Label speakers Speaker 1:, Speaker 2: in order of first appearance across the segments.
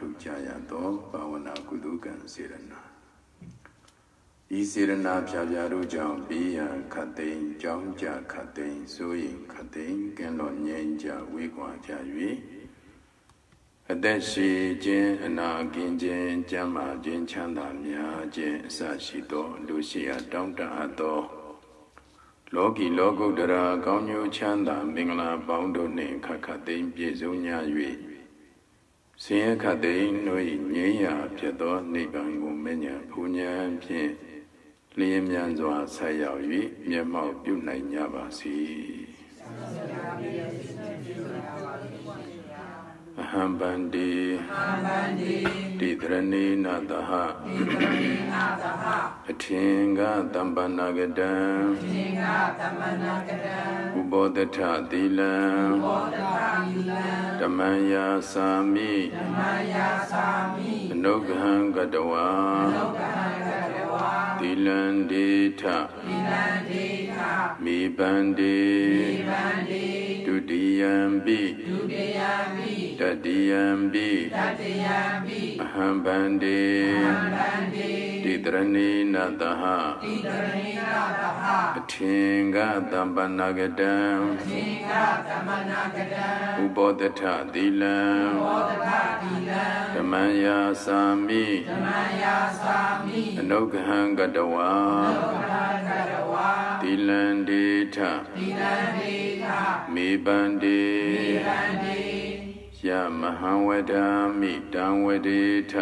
Speaker 1: ထုကြရသောဘာဝနာကုသိုလ်ကံစေရနာဤစေရနာဖြာဖြာတို့ကြောင့်ဘေးရန်ခတ်သိမ်းကြောင်းကြခတ်သိမ်းစိုးရင်ခတ်သိမ်းကင်းလွန်ငြိမ်းကြဝေးကွာကြ၍အသက်ရှိခြင်းအနာကင်းခြင်းကျမ်းမာခြင်းချမ်းသာများခြင်းအစရှိသောလူရှိရာတောင်းတအပ်သောလောကီလောကုတ္တရာကောင်းကျိုးချမ်းသာမင်္ဂလာပေါင်းတို့နှင့်ခတ်ခတ်သိမ်းပြည့်စုံကြ၍ဆင်းရဲခတ်သိမ်းတို့၏ငြိမ်းရာဖြစ်သောနိဗ္ဗာန်ကိုမဉ္ဇဉ်ဘုံဉာဏ်ဖြင့်လျင်မြန်စွာဆက်ရောက်၍မျက်မှောက်ပြုနိုင်ကြပါစေအဟံဗန္တိတိတရဏိနာတဟအထင်္ဂတမ္ပနာကတံဥဘောဒထသီလံဓမ္မယာစာမိအနုဂဟံကတဝါသီလံဒေထမိဗန္တိဒုတိယံပိတတိယံပိအဟံဗန္တိတိတရဏိနာတဟအထင်္ဂတမ္ပနာကတံဥဘောဒထသီလံဓမ္မယာစာမိအနုဂဟံကတဝါသီလံဒေထမေဗန္တိယမဟံဝဒာမိတံဝဒေထ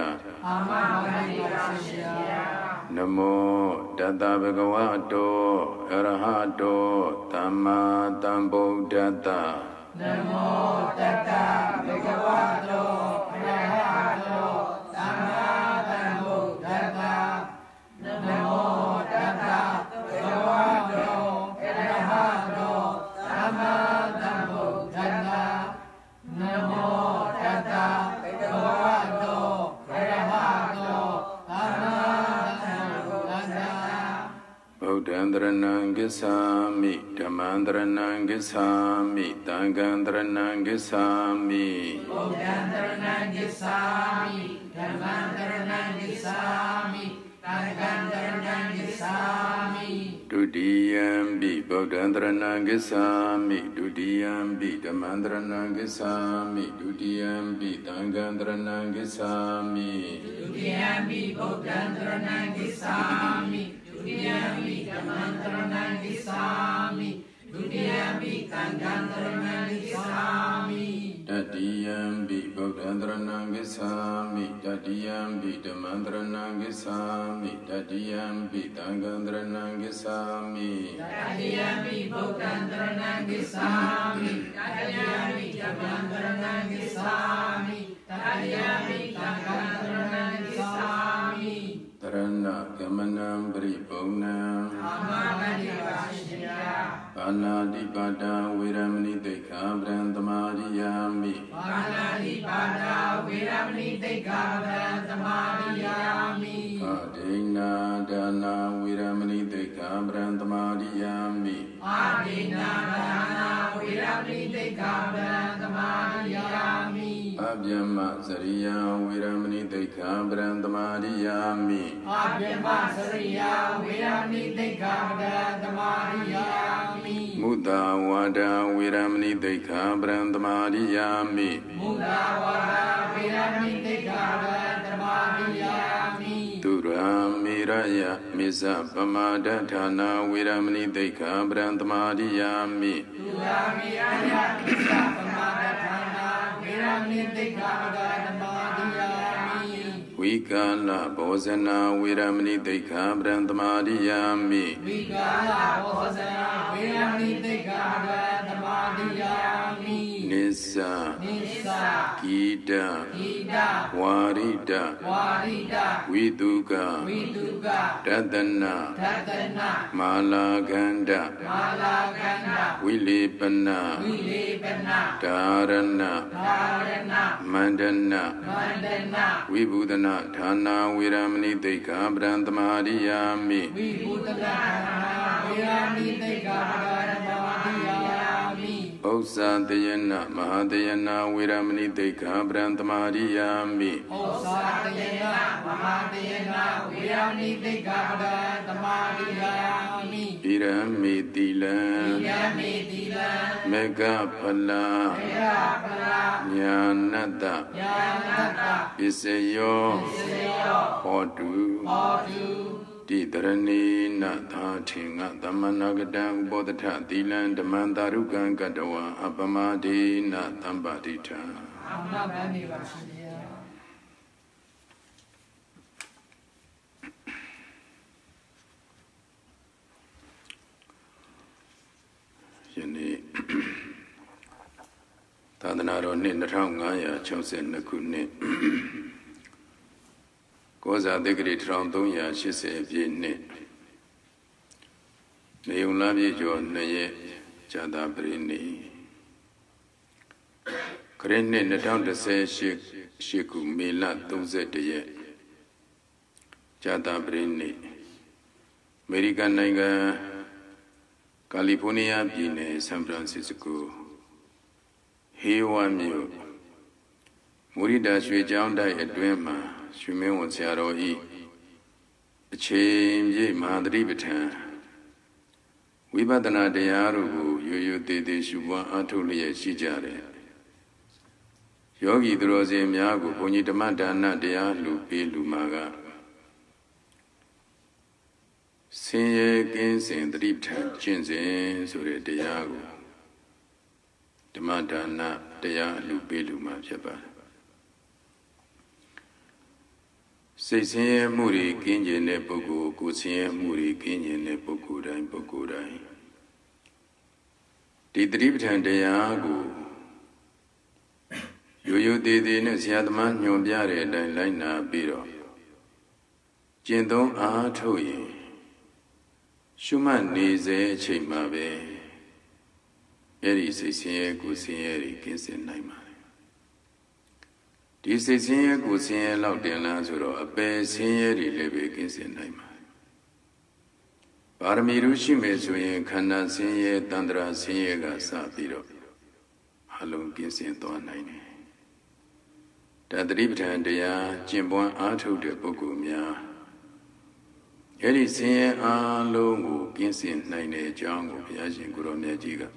Speaker 1: နမောတတဗဂဝတောအရဟတောသမ္မာသမ္ဗုဒ္ဓတ္တ
Speaker 2: နမောတတဗဂဝတောအရဟတောသမ္မာသမ္ဗုဒ္ဓတ္တနမောတတဗဂဝတောအရဟတောသမ္မာသမ္ဗုဒ္ဓတ္တနမောတတဗဂဝတောအရဟတောသမ္မာသမ္ဗုဒ္ဓတ္တ
Speaker 1: ဗုဒ္ဓံတရဏံဂစ္ဆာမိဓမ္မံတရဏံဂစ္ဆာမိသံဃံတရဏံဂစ္ဆာမိ
Speaker 2: ဗုဒ္ဓံတရဏံဂစ္ဆာမိဓမ္မံတရဏံဂစ္ဆာမိသံဃံတရဏံဂစ္ဆာမိ
Speaker 1: ဒုတိယံပိဗုဒ္ဓံတရဏံဂစ္ဆာမိဒုတိယံပိဓမ္မံတရဏံဂစ္ဆာမိဒုတိယံပိသံဃံတရဏံဂစ္ဆာမိ
Speaker 2: ဒုတိယံပိဗုဒ္ဓံတရဏံဂစ္ဆာမိဒုတိယံပိဓမ္မံတရဏံဂစ္ဆာမိဒုတိယံပိသံဃံတရဏံဂစ္ဆာမိ
Speaker 1: တတိယံပိဗုဒ္ဓံတရဏံဂစ္ဆာမိတတိယံပိဓမ္မံတရဏံဂစ္ဆာမိတတိယံပိသံဃံတရဏံဂစ္ဆာမိ
Speaker 2: တတိယံပိဗုဒ္ဓံတရဏံဂစ္ဆာမိတတိယံပိဓမ္မံတရဏံဂစ္ဆာမိတတိယံပိသံဃံတရဏံဂစ္ဆာမိ
Speaker 1: တရဏဂမနံပရိပုံဏံ
Speaker 2: အာမဂတိပါရှိယ
Speaker 1: ပါဏာတိပါဒံဝေရမဏိသိက္ခာပဒံသမာရိယာမိ
Speaker 2: ပါဏာတိပါဒံဝေရမဏိသိက္ခာပဒံသမာရိယာမိ
Speaker 1: အာဒိဏဒါနာဝေရမဏိသိက္ခာပဒံသမာရိယာမိ
Speaker 2: အာဒိဏဒါနာဝေရမဏိသိက္ခာပဒံသမာရိယာမိ
Speaker 1: အဗျမစရိယဝေရမဏိသိက္ခာပဒံသမာရိယာမိ
Speaker 2: အဗျမစရိယဝေရမဏိသိက္ခာပဒံသမာရိယာမိ
Speaker 1: မုဒ္ဒဝါဒဝေရမဏိသိက္ခာပဒံသမာရိယာမိ
Speaker 2: မုဒ္ဒဝါဒဝေရမဏိသိက္ခာပဒံသမာရိယာမိ
Speaker 1: သူရာမေရယမေဇပမာဒဌာနာဝေရမဏိသိက္ခာပဒံသမာရိယာမိ
Speaker 2: သူရာမေရယမေဇပမာဒဌာနာဝေရမဏိသိက္ခာပဒံသမာရိယာမိ
Speaker 1: ဝိကာလဘောဇနာဝေရမဏိသိက္ခာပဒံသမာရိယာမိ
Speaker 2: ဝိကာလဘောဇနာဝေရမဏိသိက္ခာပဒံသမာရိယာမိ
Speaker 1: နိစ္စဂီတဝါရိတဝိတုကတတနာမာလာကန္တဝိလေပနဒါရဏမန္ဒနာဝိဘုဒနာဌာနာဝေရမဏိသိက္ခာပဒံသမာရိယာမိ
Speaker 2: ဝိဘုဒနာဝေရမဏိသိက္ခာပဒံသမာရိယာမိ
Speaker 1: Osa Dayana Mahadayana Viramani Deka Branthamariami
Speaker 2: Osa Dayana Mahadayana Viramani Deka Branthamariami
Speaker 1: Irami Dilan Mega Pala Nyanata Iseyo Hodu Tidarani Natha Tinga Damanagadang Bodhata Dilan Damandarugan Gadawa Abamadi Nathambadita Yeni Tadanaro Ninratangaya Chosen Nakuni Goza Degri Trandoya, she said, Yeni Neulavi John Neye Jada Brini Krene Natan to say Shiku Mila Doze de Jada Brini American Niga California Bine San Francisco Hewa Mu Murida Shujanda Edwema Shumen was Yaro E. A chain ye Madri Batan. We badana de Yaru, you did the Shuba Atuli Shijare. Yogi Droze Miago, Ponitamata de Alu, Lumaga. Say against and Ripta, Jinsen, Sure de Yago. Tamatana de Alu, Beluma Jabba. Say Muri Kinji Nepoku, Kusia Muri Kinji Nepoku, and Pokurai. The Driptan de Yago. You did in a Siadman, Yobiare, and Lina Biro. Jindon Artoy. Schumann needs a chimabe. Eri Sissia Gusieri Kinsin Naima. This is here, Gusian Laudena Zuro, a bear Sieri Lebe Kinsin Naima. Paramirushi Mesuye, Kana Siye, Tandra Siega Sabiro. Halum Kinsin Toanaine. That Riptan de Ya, Jimbon Arto de Bogumia. Eri Siye Alo Kinsin Naine Jango, Yashin Guromejiga.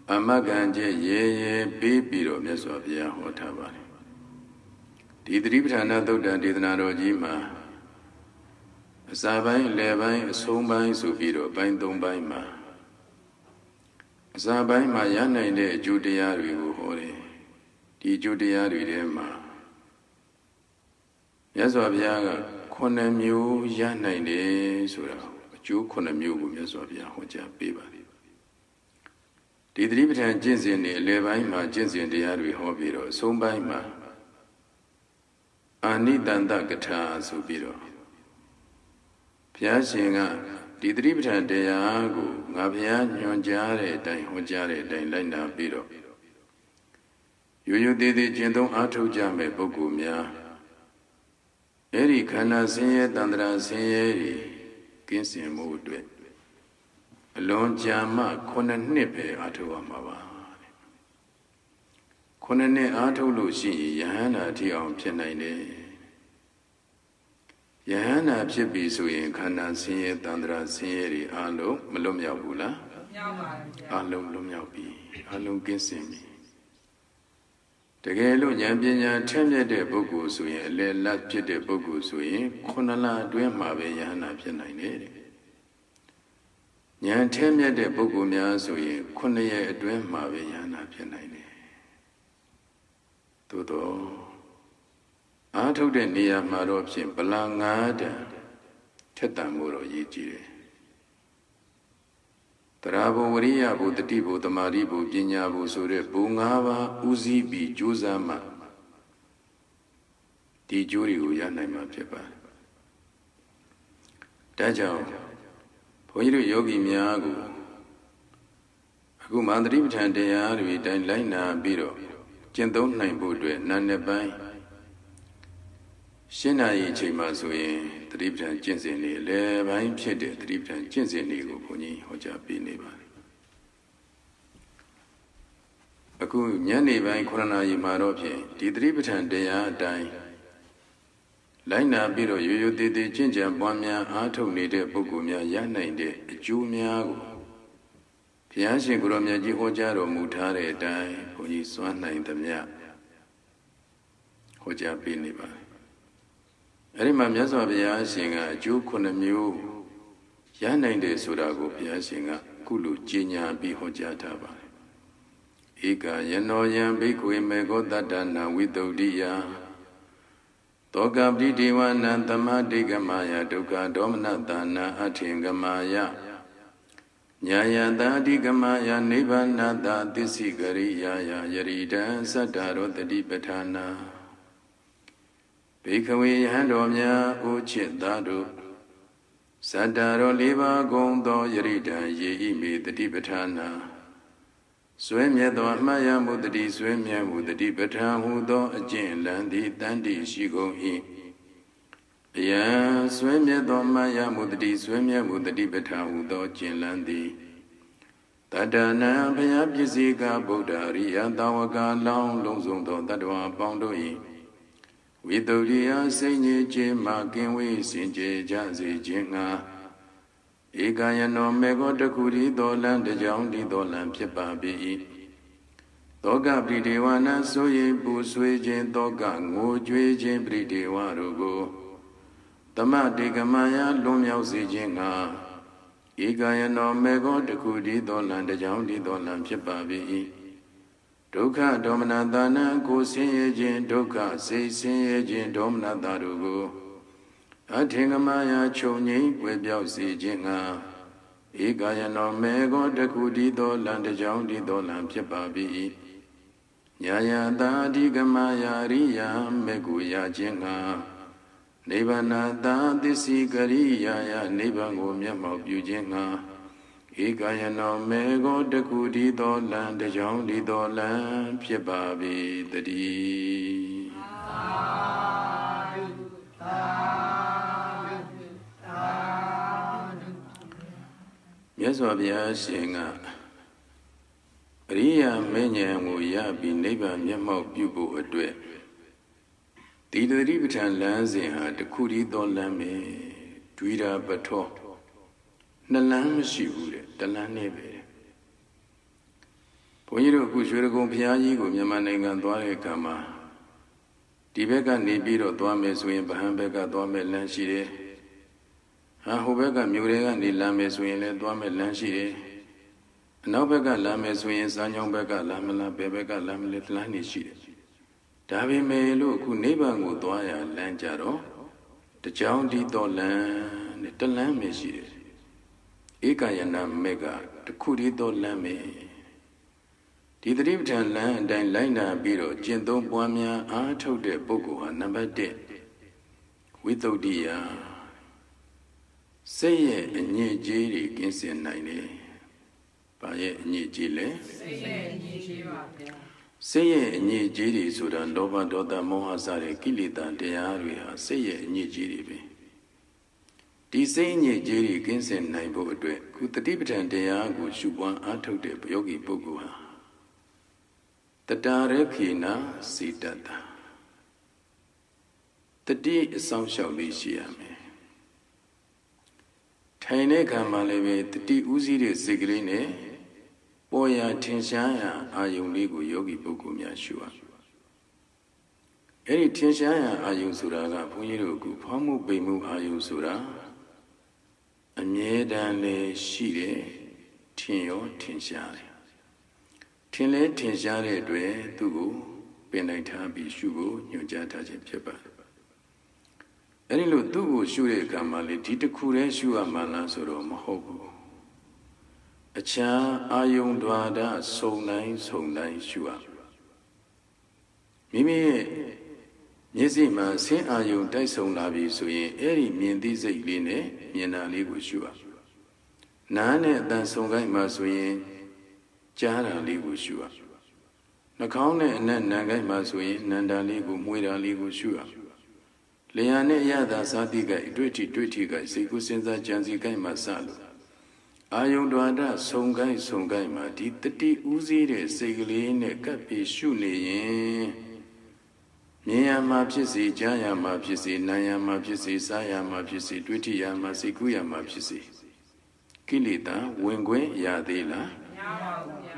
Speaker 1: Amaganje ye bibiro Mesovia Hotavani. Didriptana Doda Didnaro Jima Sabai Lebai, Sombai Subiro, Bindon by Ma Sabai Mayana in the Judeari Hore, Di Judeari Rema Yazovia, Konemu Yana in the Sura, Ju Konemu Mesovia Hoja Biba. Didripitan Jinsin, Levi Ma Jinsin, the Ari Hobiro, Sombai Ma Anitanda Gata Subiro Piasinga, Didripitan de Agu, Gavian, Yonjare, Dai Hojare, Dai Lina Biro. You did the Jindon Atu Jame Bogumia Eri Kana Siye, Dandra Sieri, Kinsin Mudwe. Alone Jama Kona Nipe Atu Amawa Konane Atu Lucy, Yahana Tion Pianaine Yahana Pibisu, Kana Siye, Dandra Sieri, Alo, Malumia Bula Alo Lumiapi, Alo Ginsimi. The Galo Yambian Temia de Bogusuye, Le Lapje de Bogusuye, Konala Duemabe Yahana Pianaine. Yan Temia de Bogumia Suye, Konaya Duemabe Yana Pianaine. Todo Atu de Nia Maropsin, Balangada, Tetamuro Yijire. Tarabo Ria Budatibo, the Maribu, Jinyabu Sure, Bungava, Uzibi, Juzama. Di Juri Uyanaima Pepa. Dajao. Poiru Yogi Miagu Agu Madribitan de Ari, Dine Lina Biro, Jendon Nine Budwe, Nanebai Shinai Chimasue, Tribitan Jinsini, Levain Pede, Tribitan Jinsini, Puni, Hoja Bineba အခုညနေပိုင်း9 နာရီမှာတော့ဖြင့်ဒီသတိပဋ္ဌာန်တရားအတိုင်းလိုက်နာပြီးတော့ရိုးရိုးသေးသေးကျင့်ကြံပွားများအားထုတ်နေတဲ့ပုဂ္ဂိုလ်များရနိုင်တဲ့အကျိုးများကိုဘုရားရှင်ကိုရောမြတ်ကြီးဟောကြားတော်မူထားတဲ့အတိုင်းဘုန်းကြီးစွမ်းနိုင်သမျှဟောကြားပေးနေပါတယ်။အဲဒီမှာမြတ်စွာဘုရားရှင်ကအကျိုး9မျိုးရနိုင်တယ်ဆိုတာကိုဘုရားရှင်ကခုလိုကြေညာပြီးဟောကြားထားပါတယ်။ဧကယနောယံဘိက္ခွေမေဃောတတ္တနာဝိတုဒ္ဓိယတောကပတိဒေဝနာသမတိကမာယဒုက္ခဒေါမနတာနာအထင်ကမာယညာယတာတိကမာယနိဗ္ဗာနတာသစ္စိကရိယာယယရိတံသတ္တရောတတိပဋ္ဌာနာဘိက္ခဝေယဟံတော်များအိုချစ်သားတို့သတ္တရော၄ပါးကုန်သောယရိတံယေဤမေတတိပဋ္ဌာနာဆွေမြတ်သောအမှတ်ရမှုတတိဆွေမြတ်မှုတတိပဋ္ဌာန်ဟူသောအကျင့်လန်းသည်တန်တိရှိကုန်၏အယံဆွေမြတ်သောအမှတ်ရမှုတတိဆွေမြတ်မှုတတိပဋ္ဌာန်ဟူသောအကျင့်လန်းသည်တတ္တနာဘုရားပစ္စည်းကဗုဒ္ဓရိယသာဝကလောင်းလုံးစုံသောတတ္တဝါပေါင်းတို့၏ဝိတုဒ္ဓိယစိတ်ညစ်ခြင်းမှကင်းဝေးစင်ကြယ်ကြစေခြင်းငှာဧကယနောမေဃောတခုရီသောလံတကြောင်ဒီသောလံဖြစ်ပါ၏တောကပရိဒေဝနာဆိုရင်ပူဆွေးခြင်းတောကငိုကြွေးခြင်းပရိဒေဝတို့ကိုတမတေကမယလွန်မြောက်စေခြင်းငှာဧကယနောမေဃောတခုရီသောလံတကြောင်ဒီသောလံဖြစ်ပါ၏ဒုက္ခဒေါမနတာနာကိုဆင်းရဲခြင်းဒုက္ခစိတ်ဆင်းရဲခြင်းဒေါမနတာတို့ကိုအထင်ကမာယာချုပ်ငြိမ်ွယ်ပြောက်စေခြင်းငှာဧကယနောမေဃောတခုဒီသောလံတကြောင်ဒီသောလံဖြစ်ပါ၏ညာယတာအဓိကမာယာရိယာမေကုရခြင်းငှာနိဗ္ဗာနတာသစ္စိကရိယာယနိဗ္ဗာန်ကိုမျက်မှောက်ပြုခြင်းငှာဧကယနောမေဃောတခုဒီသောလံတကြောင်ဒီသောလံဖြစ်ပါ၏တည်းမြတ်စွာဘုရားရှင်ကအရိယာမဉ္ဇဉ်ကိုရပြီးနိဗ္ဗာန်မျက်မှောက်ပြုဖို့အတွက်ဒီတတိပဋ္ဌာန်လမ်းစဉ်ဟာတခုတည်းသောလမ်းပဲဒွိရာပထောနှစ်လမ်းမရှိဘူးတဲ့တလမ်းနဲ့ပဲဘုန်းကြီးတို့အခုရွှေရကုံဘုရားကြီးကိုမြန်မာနိုင်ငံသွားတဲ့အခါမှာဒီဘက်ကနေပြီးတော့သွားမယ်ဆိုရင်ဗဟန်းဘက်ကသွားမယ်လမ်းရှိတယ်ဟိုဘက်ကမြို့တွေကနေလမ်းမယ်ဆိုရင်လည်းသွားမယ်လမ်းရှိတယ်အနောက်ဘက်ကလမ်းမယ်ဆိုရင်စမ်းချောင်းဘက်ကလမ်းမလားဘယ်ဘက်ကလမ်းမလဲလမ်းနေရှိတယ်ဒါပေမဲ့လို့အခုနိဗ္ဗာန်ကိုသွားရလမ်းကြတော့တကြောင်ဒီတော်လမ်းနဲ့တလမ်းပဲရှိတယ်ဧကယနာမေကတခုတည်းတော်လမ်းပဲဒီသတိပဋ္ဌာန်လမ်းအတိုင်းလိုက်နာပြီးတော့ကျင့်သုံးပွားများအားထုတ်တဲ့ပုဂ္ဂိုလ်ဟာနံပါတ်1ဝိသုဒ္ဓိယစိတ်ရဲ့အညစ်အကြေးတွေကင်းစင်နိုင်တယ်။ဘာရဲ့အညစ်အကြေးလဲ။စိတ်ရဲ့အညစ်အကြေးပါဗျာ။စိတ်ရဲ့အညစ်အကြေးတွေဆိုတာလောဘဒေါသမောဟစတဲ့ကိလေသာတရားတွေဟာစိတ်ရဲ့အညစ်အကြေးတွေပဲ။ဒီစိတ်အညစ်အကြေးတွေကင်းစင်နိုင်ဖို့အတွက်ခုတတိပဋ္ဌာန်တရားကိုရှုပွားအားထုတ်တဲ့ယောဂီပုဂ္ဂိုလ်ဟာတတရခေနာစေတတ္တတတိအဆောင်လျှောက်လေးရှိရမယ်ထိုင်တဲ့ခံမှလည်းပဲတတိဥစည်းတဲ့စိတ်ကလေးနဲ့ပေါ်ရထင်ရှားရာအာယုံလေးကိုယောဂီပုဂ္ဂိုလ်များရှုရအဲ့ဒီထင်ရှားရာအာယုံဆိုတာကဘုန်းကြီးတို့ကဖောင်းမှုပိန်မှုအာယုံဆိုတာအမြဲတမ်းလည်းရှိတယ်ထင်ရောထင်ရှားတယ်ထင်လဲထင်ရှားတဲ့အတွက်သူ့ကိုပင်နိုင်ထားပြီးရှုဖို့ညွှန်ကြားထားခြင်းဖြစ်ပါတယ်အဲ့ဒီလိုသူ့ကိုရှုတဲ့အခါမှာလေဒီတစ်ခုတည်းရှုရမှလားဆိုတော့မဟုတ်ဘူးအခြားအာယုံ द्वार စုံတိုင်းရှုရမိမိရဲ့မျက်စိမှာဆင်းအာယုံတိုက်ဆုံလာပြီဆိုရင်အဲ့ဒီမြင်သိစိတ်လေးနဲ့မြင်တာလေးကိုရှုရနားနဲ့အတန်ဆုံခိုင်းမှဆိုရင်ကြားတာလေးကိုရှုရနှာခေါင်းနဲ့အနက်နံခိုင်းမှဆိုရင်နံတာလေးကိုမွေးတာလေးကိုရှုရလျာနဲ့ရတာသာတိကအတွေ့အထိကစိတ်ကိုစဉ်းစားကြံစည်ကိုက်မှစလို့ Ayung Dwada Songai Mati, Tati Uzi, Segli, Kapi, Shuni, Nia Mapisi, Jaya Mapisi, Naya Mapisi, Saya Mapisi, Twitia Masikuya Mapisi. Kilita, Wengwe, Yadila,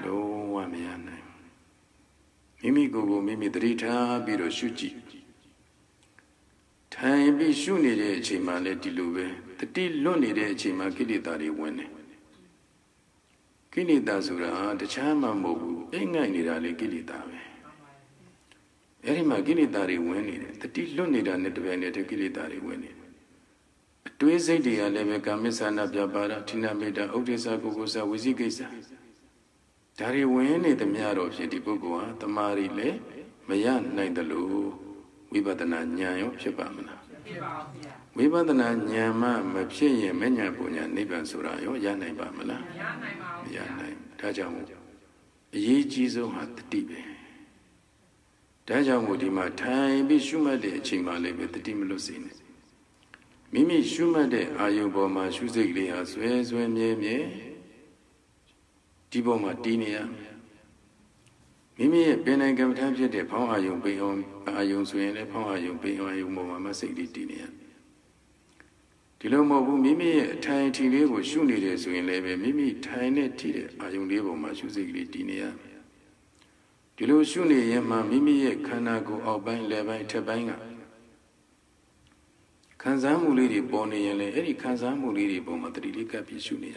Speaker 1: Lo Wamiana. Mimi Gogo, Mimi Drita, Biro Shuchi. Time be Shuni, Chima, let Dilube, the Til Loni, Chima, Kilita, Wene. Kilita Sura, the Chama Mobu, Enga Nirali Kilita. Erima Kilitari winning, the Til Loni, and the Venet Kilitari winning. Twice dia lebeka misana byabara tina meda Odessa Gogosa Wizigesa. Dari wene the Miaro Shedibugoa, the Marile, Mayan Naidalo, Wibadana Nyayo Shepamana. Wibadana Nyama, Mapshe, Menya Punya, Niban Surayo, Yanai Bamala, Yanai, Tajamu. Ye Jizo had the Tibe. Tajamudima, time be Shumade, Chimale with the Timulosin. Mimi Shumade, Ayuboma, Shuziglia, Swem, Tiboma Dinia. Mimi, Benagam Tabja, the Power you pay on Ayun Swin, the Power you pay on Ayumoma, Masiki Dinia. Tilomo, Mimi, Tiny Tile was Shuni, Swin Leve, Mimi, Tiny Tile, Ayun Levo, Mashuzigli Dinia. Tilo Shuni, Yama, Mimi, Kanago, Albain Levi, Tabanga. Kanzamuli Boni and Eri Kanzamuli Bomatri Capishuni.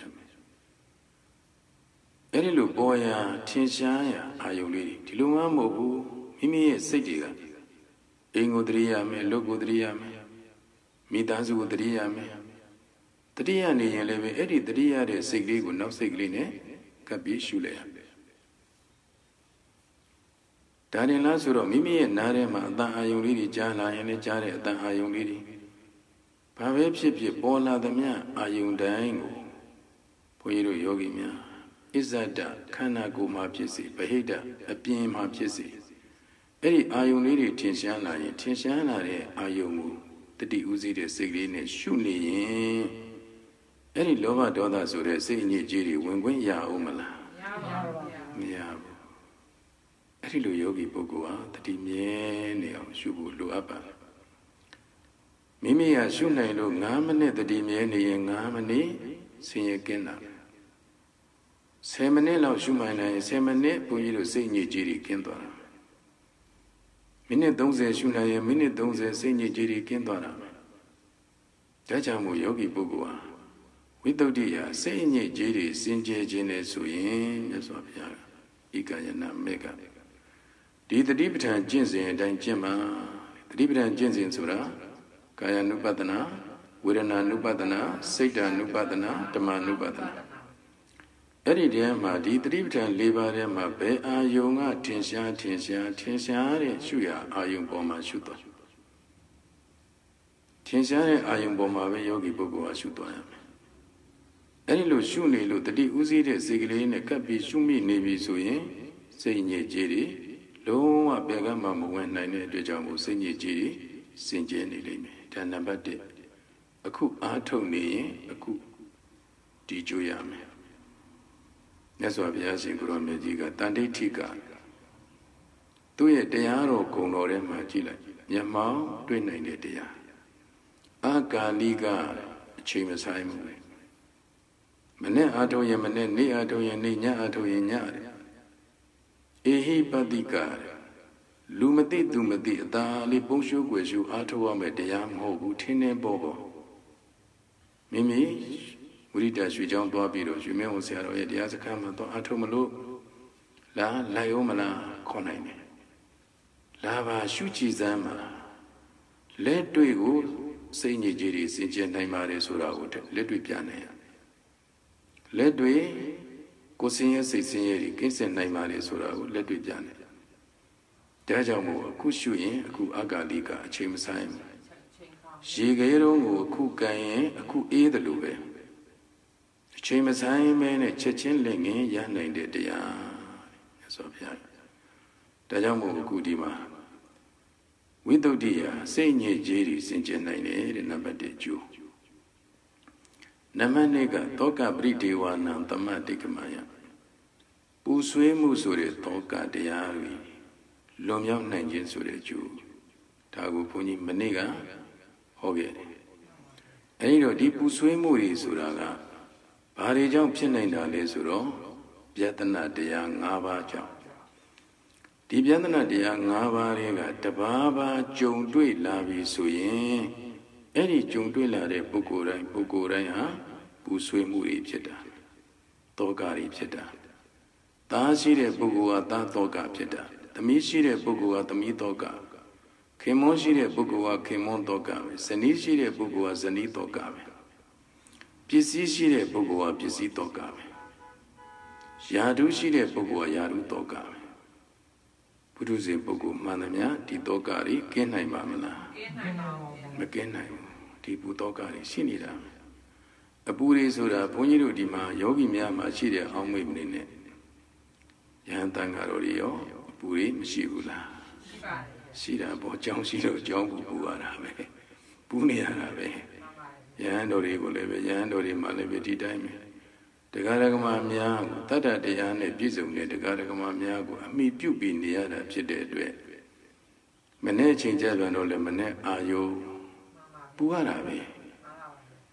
Speaker 1: Erilu Boya, Tinshaya, Ayuli, Tiluma Mobu, Mimi Sediga, Ingodriame, Logodriame, Midazudriame, Triani and Leve Eri Dria de Segli would not Segline, Capishule. Daddy Lazaro, Mimi and Narema, that Ayuli, Jana and Jare, that Ayuli. Pavepship Bola the Mia, Ayun Dango, Poiro Yogi Mia, Izada, Kanago Mapisi, Bahida, a beam Mapisi. Eri Ayun Lady Tinshana, Ayumu, the Diuzi de Sigline, Shuni, Eri Lova Doda Sure, saying Jiri, when Ya Umala. Miabu. Eri Yogi Bogua, the Dimien, Shubu Luapa. Mimi Ashuna lo Namane the Dimiani and Namani, Sing Kena. Semanela Shumana, Semane, Puyo Sing Jiri Kendora. Minute don't say Shuna, minute don't say Sing Jiri Kendora. Jajamu Yogi Bugua. Without dia, Sing Jiri, Sing Jene Suyin, Yaswapia, Ikayana Mega. Did the Dibitan Jinsi and Danjima, the Dibitan Jinsi Sura. Kaya Nubadana, Wirana Nubadana, Seta Nubadana, Dama Nubadana. Eri Dema, the Tributan Libarema, Be Ayunga, Tinsha, Shuya, Ayung Boma Shuto. Tinsha, Ayung Boma, Yogi Bogo Ashutoyam. Eri Lu Shuni, Lu, the Uzi, the Sigilin, Kapi Shumi, Nevi Suyin, saying ye Jiri, Lo, a Begama, when Nine Dejamu, saying ye Jiri, Saint Jenny Lime. Number 10. A coup Antony, a coup Dijuyame. That's what we are saying, Gromejiga, Tande Tika. Do ye dearo conore magila, Yamau, 29 dea. Aga Liga, Chamas Haimwe. Mane Ato Yamane, Ne Ato Yanya Ato Yanyare. Ehi Badika. Lumati Dumati, Dali Boshu, Gueshu, Atawa Mediam, Hobu, Tine Bobo. Mimi, Urita, Shujan Babiro, you may also have the other come to Atomalo, La Liomala, Conine. Lava Shuchi Zama. Let do you say Nijiri, Sinja Naimare Sura, let we piano. Let we go sing a sing, Kinsen Naimare Sura, let we piano. Dajamu, Kushuin, Ku Agaliga, Chimsime. Shigero, Kukain, Ku either Lube. Chimsime and a Chechen Ling, Yan and Dea. Sophia. Dajamu Kudima. Widow dear, saying ye Jerry, Saint Janine, the number de Jew. Namanega toka britiwa nam tamatikmaya. Puswe musure toka diari. Lomyam nanjin sure ju. Tagu puni maniga hoge. Anido di puswe muri suraga. Bari jang pinaina le suro. Biatana dia ngaba jang. Di biatana dia ngaba rega tababa jung dui labi suyin. Eri jung dui la de pukurai ha. Puswe muri pita. Tokari pita. Tashi de pukua ta toka pita. Tamishi de pukua tami toka. Kemonshi de pukua kemon toka. Sanishi de pukua sani toka. Pisishi de pukua pisi toka. Yadushi de pukua yadu toka. Puduzi puku manamya di tokari kenai mamana. Makenai. Di putokari sinira. Apuri sura punyiru di ma yogi miyama shire aumwe mnene. Yantangarorio, Puri, Mishibula. Sida, Bojang, Sido, Jong, Buarabe, Puniarabe, Yandori, Bolebe, Yandori, Malebeti, Dime. The Garagama Miago, Tata de Yane, Pizum, the Garagama Miago, me pupi in the other Pide. Mene changeable on the Mane Ayo, Puarabe.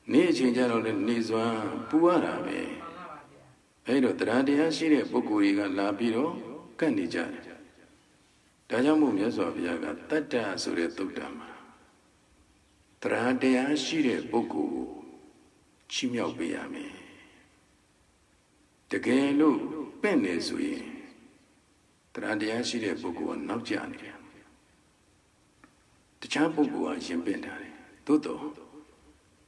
Speaker 1: Ne changeable on the Nizwa, Puarabe. Edo Tradia Shire Pukuriga Lapiro, Kandija. Tajamu Yasoviaga, Tata Sure Tugdama. Tradia Shire Puku, Chimio Biame. The Gelu, Penesui. Tradia Shire Puku and Nokjani. The Champugua Shimpendari, Toto.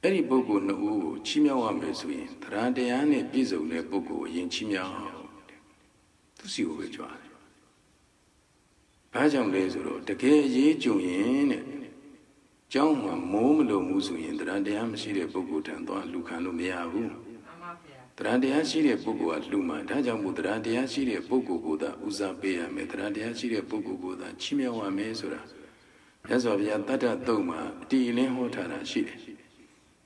Speaker 1: Eri Bogo no Chimiawa Mesui, Tradeane Bizo ne Bogo in Chimia. To see who it was. Pajam Lesuro, the gay ye join John Momolo Musuin, Tradeam Shire Bogo Tanto Lucano Miahu. Tradia Shire Bogo at Luma, Tajamu Tradia Shire Bogo Goda, Uzabea, Metradia Shire Bogo Goda, Chimiawa Mesura. As of Yatata Doma, Dile Hotara Shire.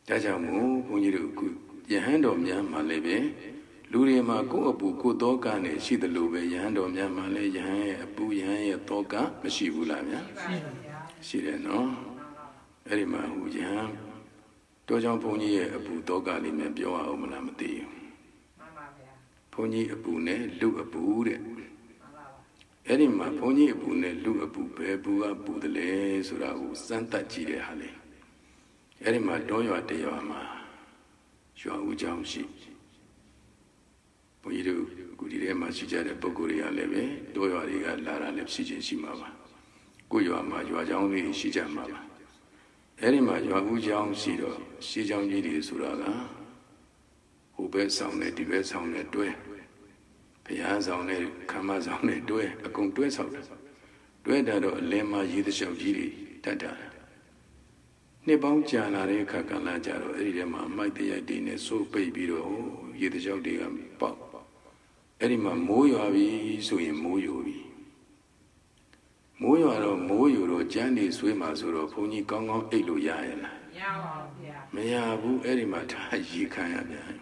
Speaker 1: Tajamu, Puniru, Yahandom Yamalebe, Lurima go abu doka ne she the lube, Yahandom Yamale, Yahan, Abu Yan, Toka, Mashibulaya. She didn't know. Erima who Yam. Dojam Pony Abu Doga Lim Bioa Omanamati. Pony Abu ne, Lu Abu. Erima Pony Abu ne, Lu Abu, Bebu Abu the Le, Sura, Santa Chile Hale. Erima Doyo Ateyama, Shua Ujamshi. Puidu, Gudima Sija, Boguria Leve, Doyo Ariga, Lara Lepsijin Shimava. Guyama, you are only Shijamava. Erima, you are Ujam Sido, Shijam Yidi Suraga, who best sounded, the best sounded Dwe. Payas on it, Kamas on it, Dwe, a conquest of Dwe Dado, Lema Yidisha Jiri, Tata. Nebang Jana Kakala Jaro, Erima, Mighty Adine, so baby, Yidisha Digam, Pop. Erima, Moyavi, so in Moyovi. Moyaro, Moyoro, Jani, Swimmazuro, Pony Congo, Elu Yana. Mayabu, Erimata, Yikayabian.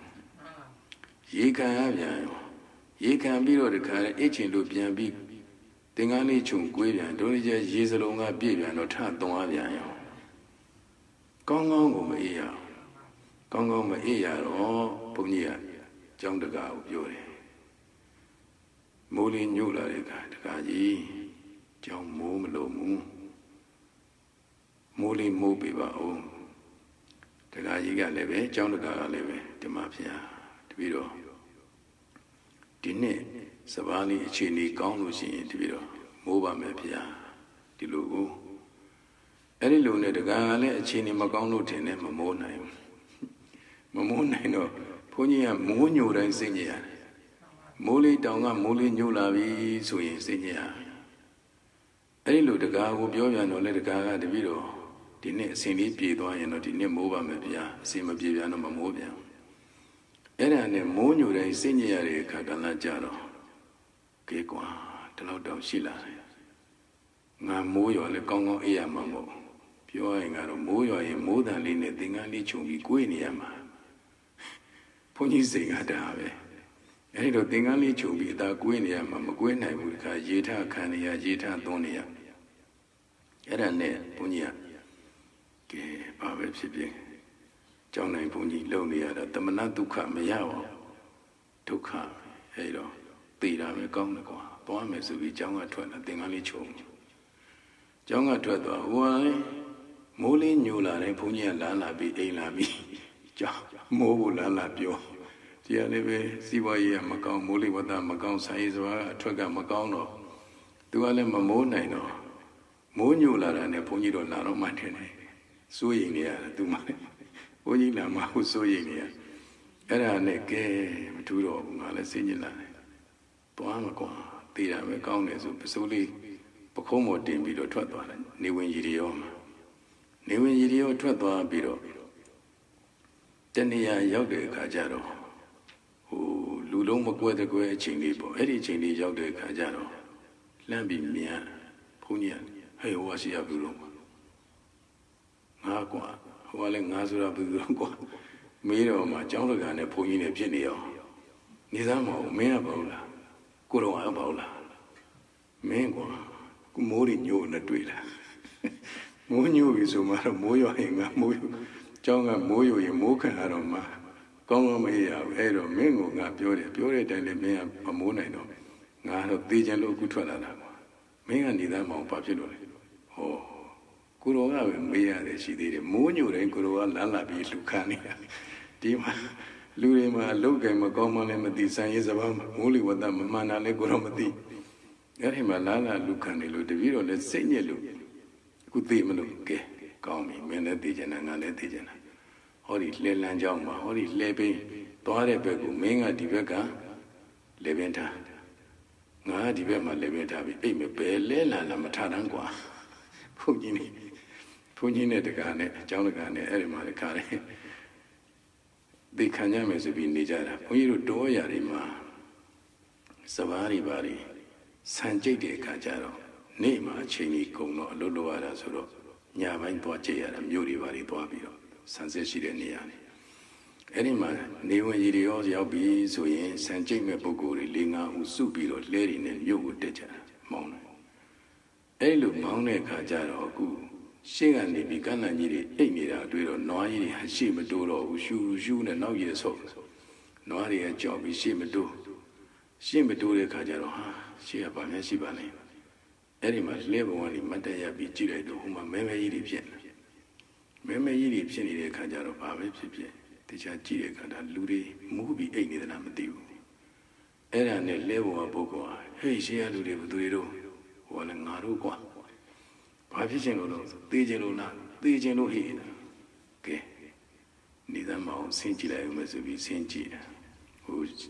Speaker 1: Yikayabian. Ye can be the car, itching to be Tingani Chung, Guian, don't just use a longer baby and not turn to Avian. Congo Maya. Congo Maya or Punia, John the Gao, Yuri. Molin Nula, the Gaji. John Momolo Moon Molin Mobiba O. The guy you got leve, John the Gala leve, the Mafia, the Vido. Dine, Savani, Chini, Gaunusi, the Vido, Moba Mafia, the Lugu. Any luna, the Gale, Chini Magano, Tene, Mamona. Mamona, no, Punya, Munyu, and Senior. Moli Donga, Moli Nulavi, Sui, Senior. Any look the guy who be no let the guy the video. The net sing Pido and the name over Mabia, same of Piano Mamobia. Era ne Monu and Senior Cagana Jaro. Kekwa, the loud of Shila. Namoyo, the Congo Ea Mambo. Pure and Moyo and more than anything I need to be Queen Yama. Pony sing at Ave. I don't think only to be that Gwinia, Mamma Gwina, would call Jeta, Cania, Jeta, Donia. Erane, Punya, Gay, Baba Sibling, John and Pony, Lonia, the Manatuka, Mayao, Tuka, Halo, Tira, Megonagua, Bombers will be John at 20, thing only chum. John at 20, why? Molly knew La Punya Lana be a lami. Mo Lana Pio. Tianeve, Siwaya, Macau, Molly, what that Macau size or a trigger Macauno. Do I let Mamona? Mo knew La and a Punito Lano Martine. Sewing here, do my Oyina Mahu sewing here. Era neke, Turo, Malasinina. Poamaco, Tira, Macaunes, Pesoli, Pocomo, Dimbido, Twatwa, New Yidioma. New Yidio Twatwa, Bido. Tenia Yogde Cajaro. Who Ludo Macquater Gua Chinipo, Eddie Chini Yogde Cajaro. Lambi Mia, Punya, hey, was he a Burum? Aqua, Walling Nazura Burum, Miro, my Jonathan, a Punya Genio. Nizamo, Mea Bola, Guru Abola. Mengua, Mori knew in the Twitter. Moyo is a matter, Moyo Hinga, Moyo. Jonga Moyo, you mocha aroma. Gongo Maya, Edo, Mingo, Pure, and the Mea Pamonino. Nano Dijalo Gutwala. Mea Nidamo Popular. Oh, Kuroa, Mea, she did a Monyo and Kuroa Lalabi Lucania. Dima, Lurima, Logan, Macomon, and the design is about only what the Mana Legoromati. Get him a Lala Lucanilo, the Viro, let's say you. Good theme, call me, Menadijan and Anetijan. Hori Leland Jama, Hori Lebe, Torebeku, Menga Divega, Leventa. Nga Divema Leventa, Amy Belela, Matarangua. Punine the Garnet, Jonagane, Erimaricare. The Kanyames have been Nijara, Puyu Doya Rima, Savari Bari, Sanjay de Kajaro, Nema Chini Kono, Luluara Suro, Yavain Poachea, and Murivari Toabio. Sanseshi Niani. Any man, New Yirio Yabi, Soyen, Sanjing Bogori, Linga, Usubiro, Lerin, and Yogu Deja, Mon. Elu Mone Kajaro, Gu, Shingan Nibigana Niri, Emira, Duero, Noiri, Hashimaduro, Ushu, and 9 years old. Noiri a job is Shimadu. Shimadu Kajaro, she about Shibani. Any man, labor one in Mataya Bijire, whom I may eat. Meme yiri pini de Kajaro Pave Pipe, Ticha Chile Kata Ludi, movie ain't than Amadio. Era ne levo a boco, hey, she had to live Duiro, one and Naruqua. Pavision, Digeluna, Digeno Hina. Okay. Neither Mount Saint Gila must be Saint Gila, who's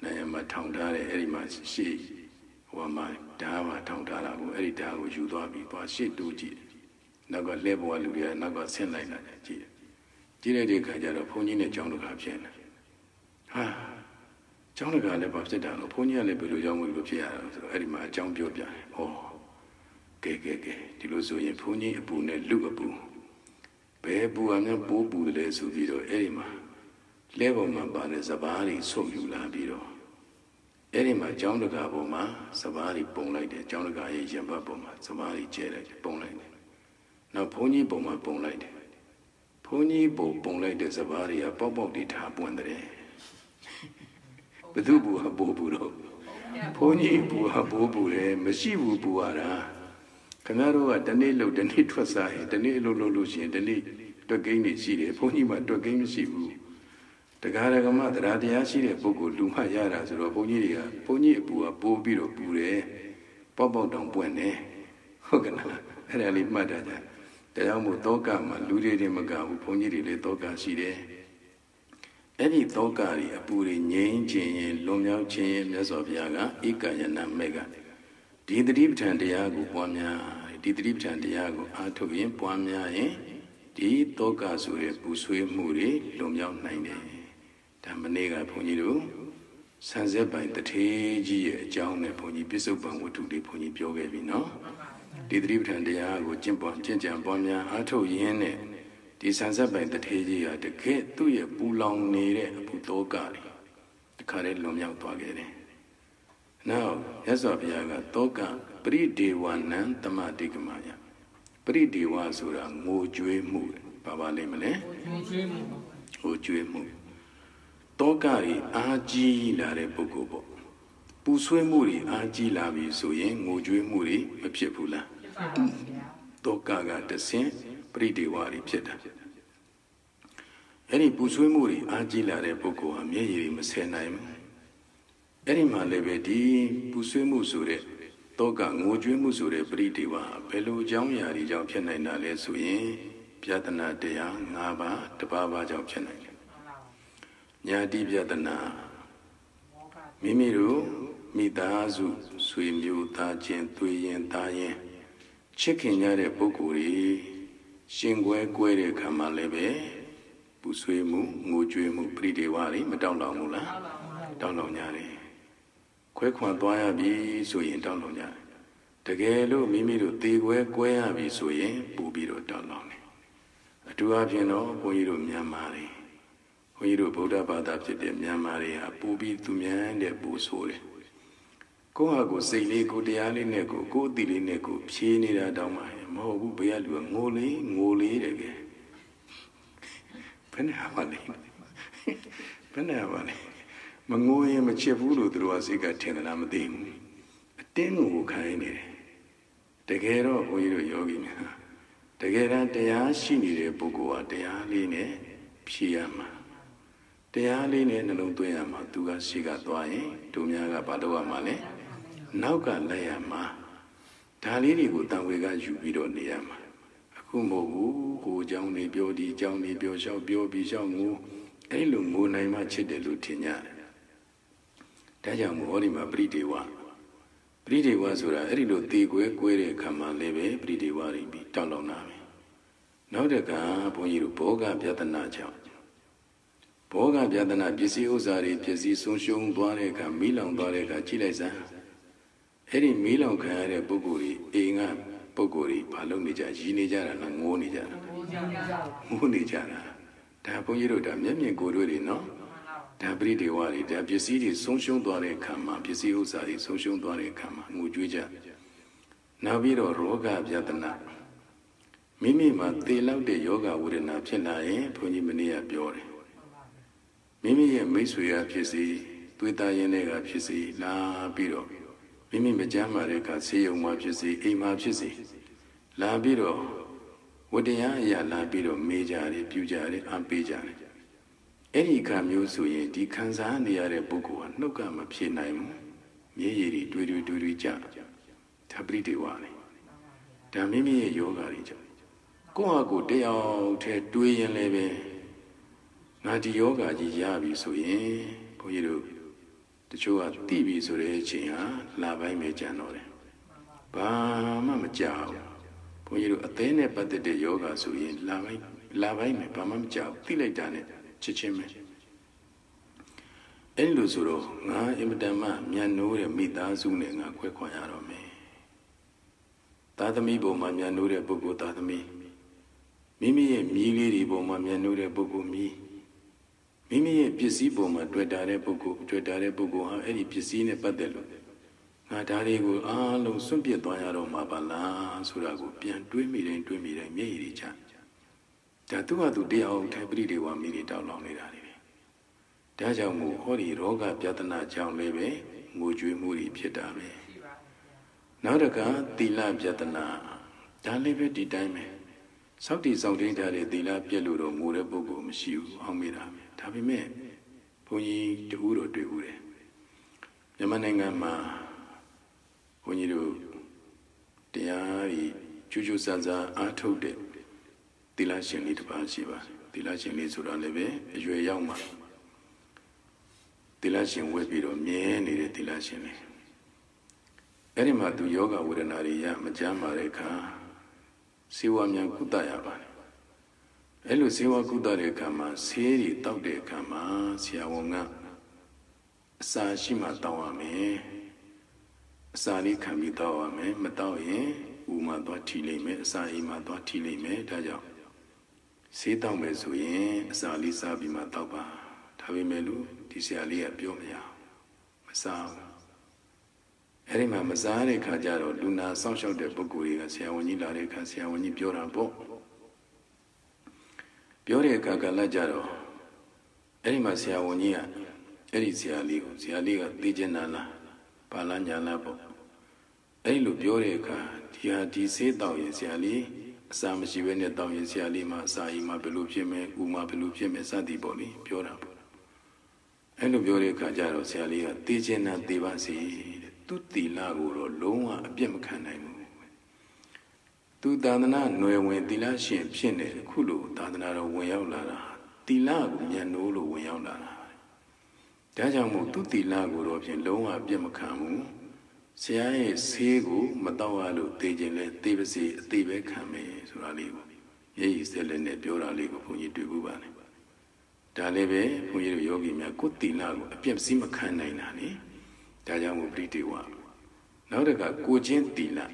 Speaker 1: Nayama Tondare, Erima, she, or my Dama Tondara, who Erita, which you thought me, but she do G. Naga level Luria, Naga send like that. Gila de Kajara, Pony and John Caption. Ah, John got a baptist down, Pony and a Young will appear, Erima, John Biobia. Oh, gay, Tiloso and Pony, a boon and Lugabu. Bebu and a bobu de Suvido, Erima. Level Mamba, Zabari, so you labiro. Erima, John the Gaboma, Savari, bone like the John the Asian Baboma, Savari, Jerry, bone like now Pony Boma bone like Pony bone like the Savari, a pop of the tap one day. Bedubu ha boburo. Pony bu ha bobure, Mashibu buara. Canaro at the Nilo, the Nitwasai, the Nilo Lucian, the Nit, the Game City, Pony ma to Game Shibu. The Garagama, the Radiashi, Bogo, Lumayara, the Pony, Pony bua, Bobiro bure, Bobo don Buene, Hogana, really matter. The Amo Toka, Maludi Magabu, Pony, the Toka Side. Any Tokari, a Puri, Yen, Chain, Lomia Chain, Mesoviaga, Ikayana Mega. Did the deep Tandiago, Pamia, did the deep Tandiago, Atovian Pamia, eh? Did Toka Sure, Busui Muri, Lomia 90. Tamanega Ponido, Sanse by the Teji, John, Pony, Bishop, and what to the Pony Piogavi, no? Did the deep Tandiago, Jimbo, Jinja, Pamia, Ato Yene. ဒီဆန်ဆက်ပိုင်တထေးကြီးဟာတကယ်သူ့ရဲ့ပူလောင်နေတဲ့အပူတောကတွေတခါတည်းလွန်မြောက်သွားခဲ့တယ်။နောက်ရသော်ဘုရားကတောကပရိဒေဝနံတမတိကမယပရိဒေဝဆိုတာငိုကြွေးမှုဘာပါလိမ့်မလဲငိုကြွေးမှုတောကတွေအားကြီးလာတဲ့ပုဂ္ဂိုလ်ပေါ့ပူဆွေးမှုတွေအားကြီးလာပြီဆိုရင်ငိုကြွေးမှုတွေမဖြစ်ဘူးလားတောကကတဆင့်ပရိဒေဝတွေဖြစ်တာအဲ့ဒီပူဆွေးမှုတွေအားကြီးလာတဲ့ပုဂ္ဂိုလ်ဟာမျက်ရည်မဆဲနိုင်ဘူးအဲ့ဒီမှာလည်းပဲဒီပူဆွေးမှုဆိုတဲ့တောကငိုကြွေးမှုဆိုတဲ့ပရိဒေဝဘယ်လိုအကြောင်းအရာတွေကြောင့်ဖြစ်နိုင်တာလဲဆိုရင်ပြဒနာတရား၅ပါးတပါးပါးကြောင့်ဖြစ်နိုင်တယ်ညာတိပြဒနာမိမိတို့မိသားစုဆွေမျိုးသားချင်းသွေးရင်သားရင်ချစ်ခင်ကြတဲ့ပုဂ္ဂိုလ်တွေရှင်ကွဲကွဲတဲ့ခါမှလည်းပဲပူဆွေးမှုငိုကြွေးမှုပရိဒေဝတွေမတောင်းလောင်ဘူးလားတောင်းလောင်ကြတယ်ခွဲခွာသွားရပြီဆိုရင်တောင်းလောင်ကြတယ်တကယ်လို့မိမိတို့သေကွဲကွဲရပြီဆိုရင်ပူပြီးတော့တောင်းလောင်တယ်အထူးအဖြင့်တော့ဘုန်းကြီးတို့မြန်မာတွေဘုန်းကြီးတို့ဗုဒ္ဓဘာသာဖြစ်တဲ့မြန်မာတွေဟာပူပြီးသူများတဲ့ပူဆိုးတယ်ကိုယ့်ဟာကိုယ်စိတ်လေးကိုတရားလေးနဲ့ကိုယ်အတိလေးနဲ့ကိုဖြေးနေတာတောင်းမှမဟုတ်ဘူးဘယ်ကလူကငိုလေးတယ်ကဲဘယ်နဲ့ပါလဲမငိုရင်မချစ်ဘူးလို့သူတို့ကစိတ်ကထင်သလားမသိဘူးအတင်းကိုခိုင်းနေတယ်တကယ်တော့ဘုန်းကြီးတို့ယောဂီများတကယ်တမ်းတရားရှိနေတဲ့ပုဂ္ဂိုလ်ဟာတရားလေးနဲ့ဖြေရမှာတရားလေးနဲ့နှလုံးသွင်းရမှာသူကရှိကသွားရင်တို့များကဘာလုပ်ရမှာလဲနောက်ကလိုက်ရမှာဒါလေးတွေကိုတန်ဝေကယူပြီးတော့နေရမှာအခုမဟုတ်ဘူးကိုเจ้าနေပြောဒီเจ้าနေပြောလျှောက်ပြောပြီးလျှောက်ငိုအဲ့လိုငိုနိုင်မှချစ်တယ်လို့ထင်ကြတယ်ဒါကြောင့်ဟောဒီမှာပရိဒေဝဆိုတာအဲ့ဒီလိုသေကွဲကွဲတဲ့ခံမှလည်းပဲပရိဒေဝတွေပြီးတောက်လောင်တာပဲနောက်တကဘုန်းကြီးတို့ဘောဂပြဒနာကြောင့်ဘောဂပြဒနာပစ္စည်းဥစ္စာတွေပစ္စည်းဆုံးရှုံးသွားတဲ့အခါမီးလောင်သွားတဲ့အခါကြည့်လိုက်စမ်းအဲ့ဒီမီးလောင်ခံရတဲ့ပုဂ္ဂိုလ်တွေအိမ်ကပုဂ္ဂိုလ်တွေဘာလုပ်နေကြရည်နေကြတာလားငိုနေကြတာငိုနေကြတာဒါဘုန်းကြီးတို့ဒါမျက်မြင်ကိုယ်တွေ့တွေနော်ဒါပရိဒေဝတွေဒါပစ္စည်းတွေဆုံးရှုံးသွားတဲ့အခါမှာပစ္စည်းဥစ္စာတွေဆုံးရှုံးသွားတဲ့အခါမှာငိုကြွေးကြနောက်ပြီးတော့ရောဂပြဒနာမိမိမှာသေလောက်တဲ့ယောဂဝေဒနာဖြစ်လာရင်ဘုန်းကြီးမနေ့ကပြောတယ်မိမိရဲ့မိတ်ဆွေကဖြစ်စီသွေးသားရင်းတွေကဖြစ်စီလာပြီးတော့မိမိမကြမ်းမာတဲ့အခါဆေးရုံမှာဖြစ်စီအိမ်မှာဖြစ်စီလာပြီးတော့ဝတ္တရားအရာလာပြီးတော့မေးကြတယ်ပြူကြတယ်အပေးကြတယ်အဲ့ဒီခံမျိုးဆိုရင်ဒီခံစားနေရတဲ့ပုဂ္ဂိုလ်ကနှုတ်ကမဖြစ်နိုင်ဘူးမျက်ရည်တွေတွေ့ကြဒါပရိဒေဝလေဒါမိမိရဲ့ယောဂတွေကြောင့်ကိုယ့်ဟာကိုယ်တယောက်တည်းတွေးရင်လည်းပဲငါဒီယောဂကြီးရပြီဆိုရင်ဘုန်းကြီးတို့တချို့ကသိပြီဆိုတဲ့အချိန်ဟာလာပိုင်းပဲကြံတော့တယ်ဘာမှမကြောက်ဘုန်းကြီးတို့အသေးနဲ့ပတ်သက်တဲ့ယောဂဆိုရင်လာပိုင်းပဲဘာမှမကြောက်သိလိုက်တာနဲ့ချစ်ချင်းပဲအဲ့လိုဆိုတော့ငါအင်မတန်မှမြန်နိုးတဲ့မိသားစုနဲ့ငါခွဲခွာရတော့မယ်သာသမီပုံမှာမြန်နိုးတဲ့ပုဂ္ဂိုလ်သာသမီမိမိရဲ့မြည်လေးတွေပုံမှာမြန်နိုးတဲ့ပုဂ္ဂိုလ်မြည်မိမိရဲ့ပစ္စည်းပုံမှာတွေ့တာတဲ့ပုဂ္ဂိုလ်ဟာအဲ့ဒီပစ္စည်းနဲ့ပတ်သက်လို့ငါဒါတွေကိုအားလုံးစွန့်ပစ်သွားရတော့မှာပါလားဆိုတာကိုပြန်တွေးမိတိုင်းမျက်ရည်တွေချဒါသူ့ဟာသူတရားအောင်ထိုင်ပရိဒေဝမိတွေတောက်လောင်နေတာတွေဒါကြောင့်မို့ဟောဒီရောဂပြဒနာကြောင့်လည်းပဲငိုကြွေးမှုတွေဖြစ်တာပဲနောက်တကသီလပြဒနာဒါလည်းပဲဒီတိုင်းပဲစောင့်တည်ဆောင်ထိန်ထားတဲ့သီလပြည့်လို့တော့ငိုတဲ့ပုဂ္ဂိုလ်မရှိဘူးအောင်မိတာပဲဒါပေမဲ့ဘုန်းကြီးတဦးတော့တွေ့ဦးတယ်မြန်မာနိုင်ငံမှာဘုန်းကြီးတို့တရားကြီးကျူးဆန်းစားအားထုတ်တဲ့သီလရှင်လေးတစ်ပါးရှိပါတယ်သီလရှင်လေးဆိုတာလည်းပဲအရွယ်ရောက်မှသီလရှင်ဝဲပြီးတော့မြဲနေတဲ့သီလရှင်လေးအဲ့ဒီမှာသူယောဂဝေဒနာတွေရမကြမ်းပါတဲ့အခါဆေးဝါးများကုသရပါတယ်အဲ့လိုဆေးဝါးကုသတဲ့အခါမှာဆေးတွေတောက်တဲ့အခါမှာဆရာဝန်ကအစာရှိမှတောက်ရမယ်အစာလေးခံပြီးတောက်ရမယ်မတောက်ရင်ဥမှသွားထိလိမ့်မယ်အစာအိမ်မှသွားထိလိမ့်မယ်ဒါကြောင့် ဆေးတောက်မယ်ဆိုရင်အစာလေးစားပြီးမှတောက်ပါဒါပေမဲ့လို့ဒီဆရာလေးကပြောမရမစားဘူးအဲ့ဒီမှာမစားတဲ့ခါကျတော့လူနာစောင့်ရှောက်တဲ့ပုဂ္ဂိုလ်တွေကဆရာဝန်ကြီးလာတဲ့ခါဆရာဝန်ကြီးပြောတာပေါ့ပြောတဲ့အခါကလည်းကြတော့အဲ့ဒီမှာဆရာဝန်ကြီးကအဲ့ဒီဆရာလေးကသိကျင်နာလားပါလားညာလားပေါ့အဲ့လိုပြောတဲ့အခါဒီဆေးတောက်ရင်ဆရာလေးအစာမရှိဘဲနဲ့တောက်ရင်ဆရာလေးမှာအစာအိမ်မှာဘယ်လိုဖြစ်မယ်ဥမှာဘယ်လိုဖြစ်မယ်စသည်ပေါ့လေပြောတာပေါ့အဲ့လိုပြောတဲ့အခါကျတော့ဆရာလေးကသိကျင်နာသိပါစေသူတီလာကိုတော့လုံးဝအပြစ်မခံနိုင်ဘူးသူသာသနာຫນွယ်ဝင်တီလာရှင်ဖြစ်နေခုလိုသာသနာတော်ဝင်ရောက်လာတာတီလာကိုညံနိုးလို့ဝင်ရောက်လာတာဒါကြောင့်မို့သူတီလာကိုတော့ဖြင့်လုံးဝအပြစ်မခံဘူးဆရာရဲ့ဆေးကိုမတော့ရလို့သိခြင်းလဲသိပါစေအသေးပဲခံမယ်ဆိုတာလေးကိုမျက်ရည်စက်လက်နဲ့ပြောတာလေးကိုဘုန်းကြီးတွေ့ဘူးပါနဲ့ဒါလည်းပဲဘုန်းကြီးတို့ယောဂီများကိုယ်တီလာကိုအပြစ်စီးမခံနိုင်တာလေဒါကြောင့်မို့ပရိတေဝနောက်တကကိုချင်းတီလာ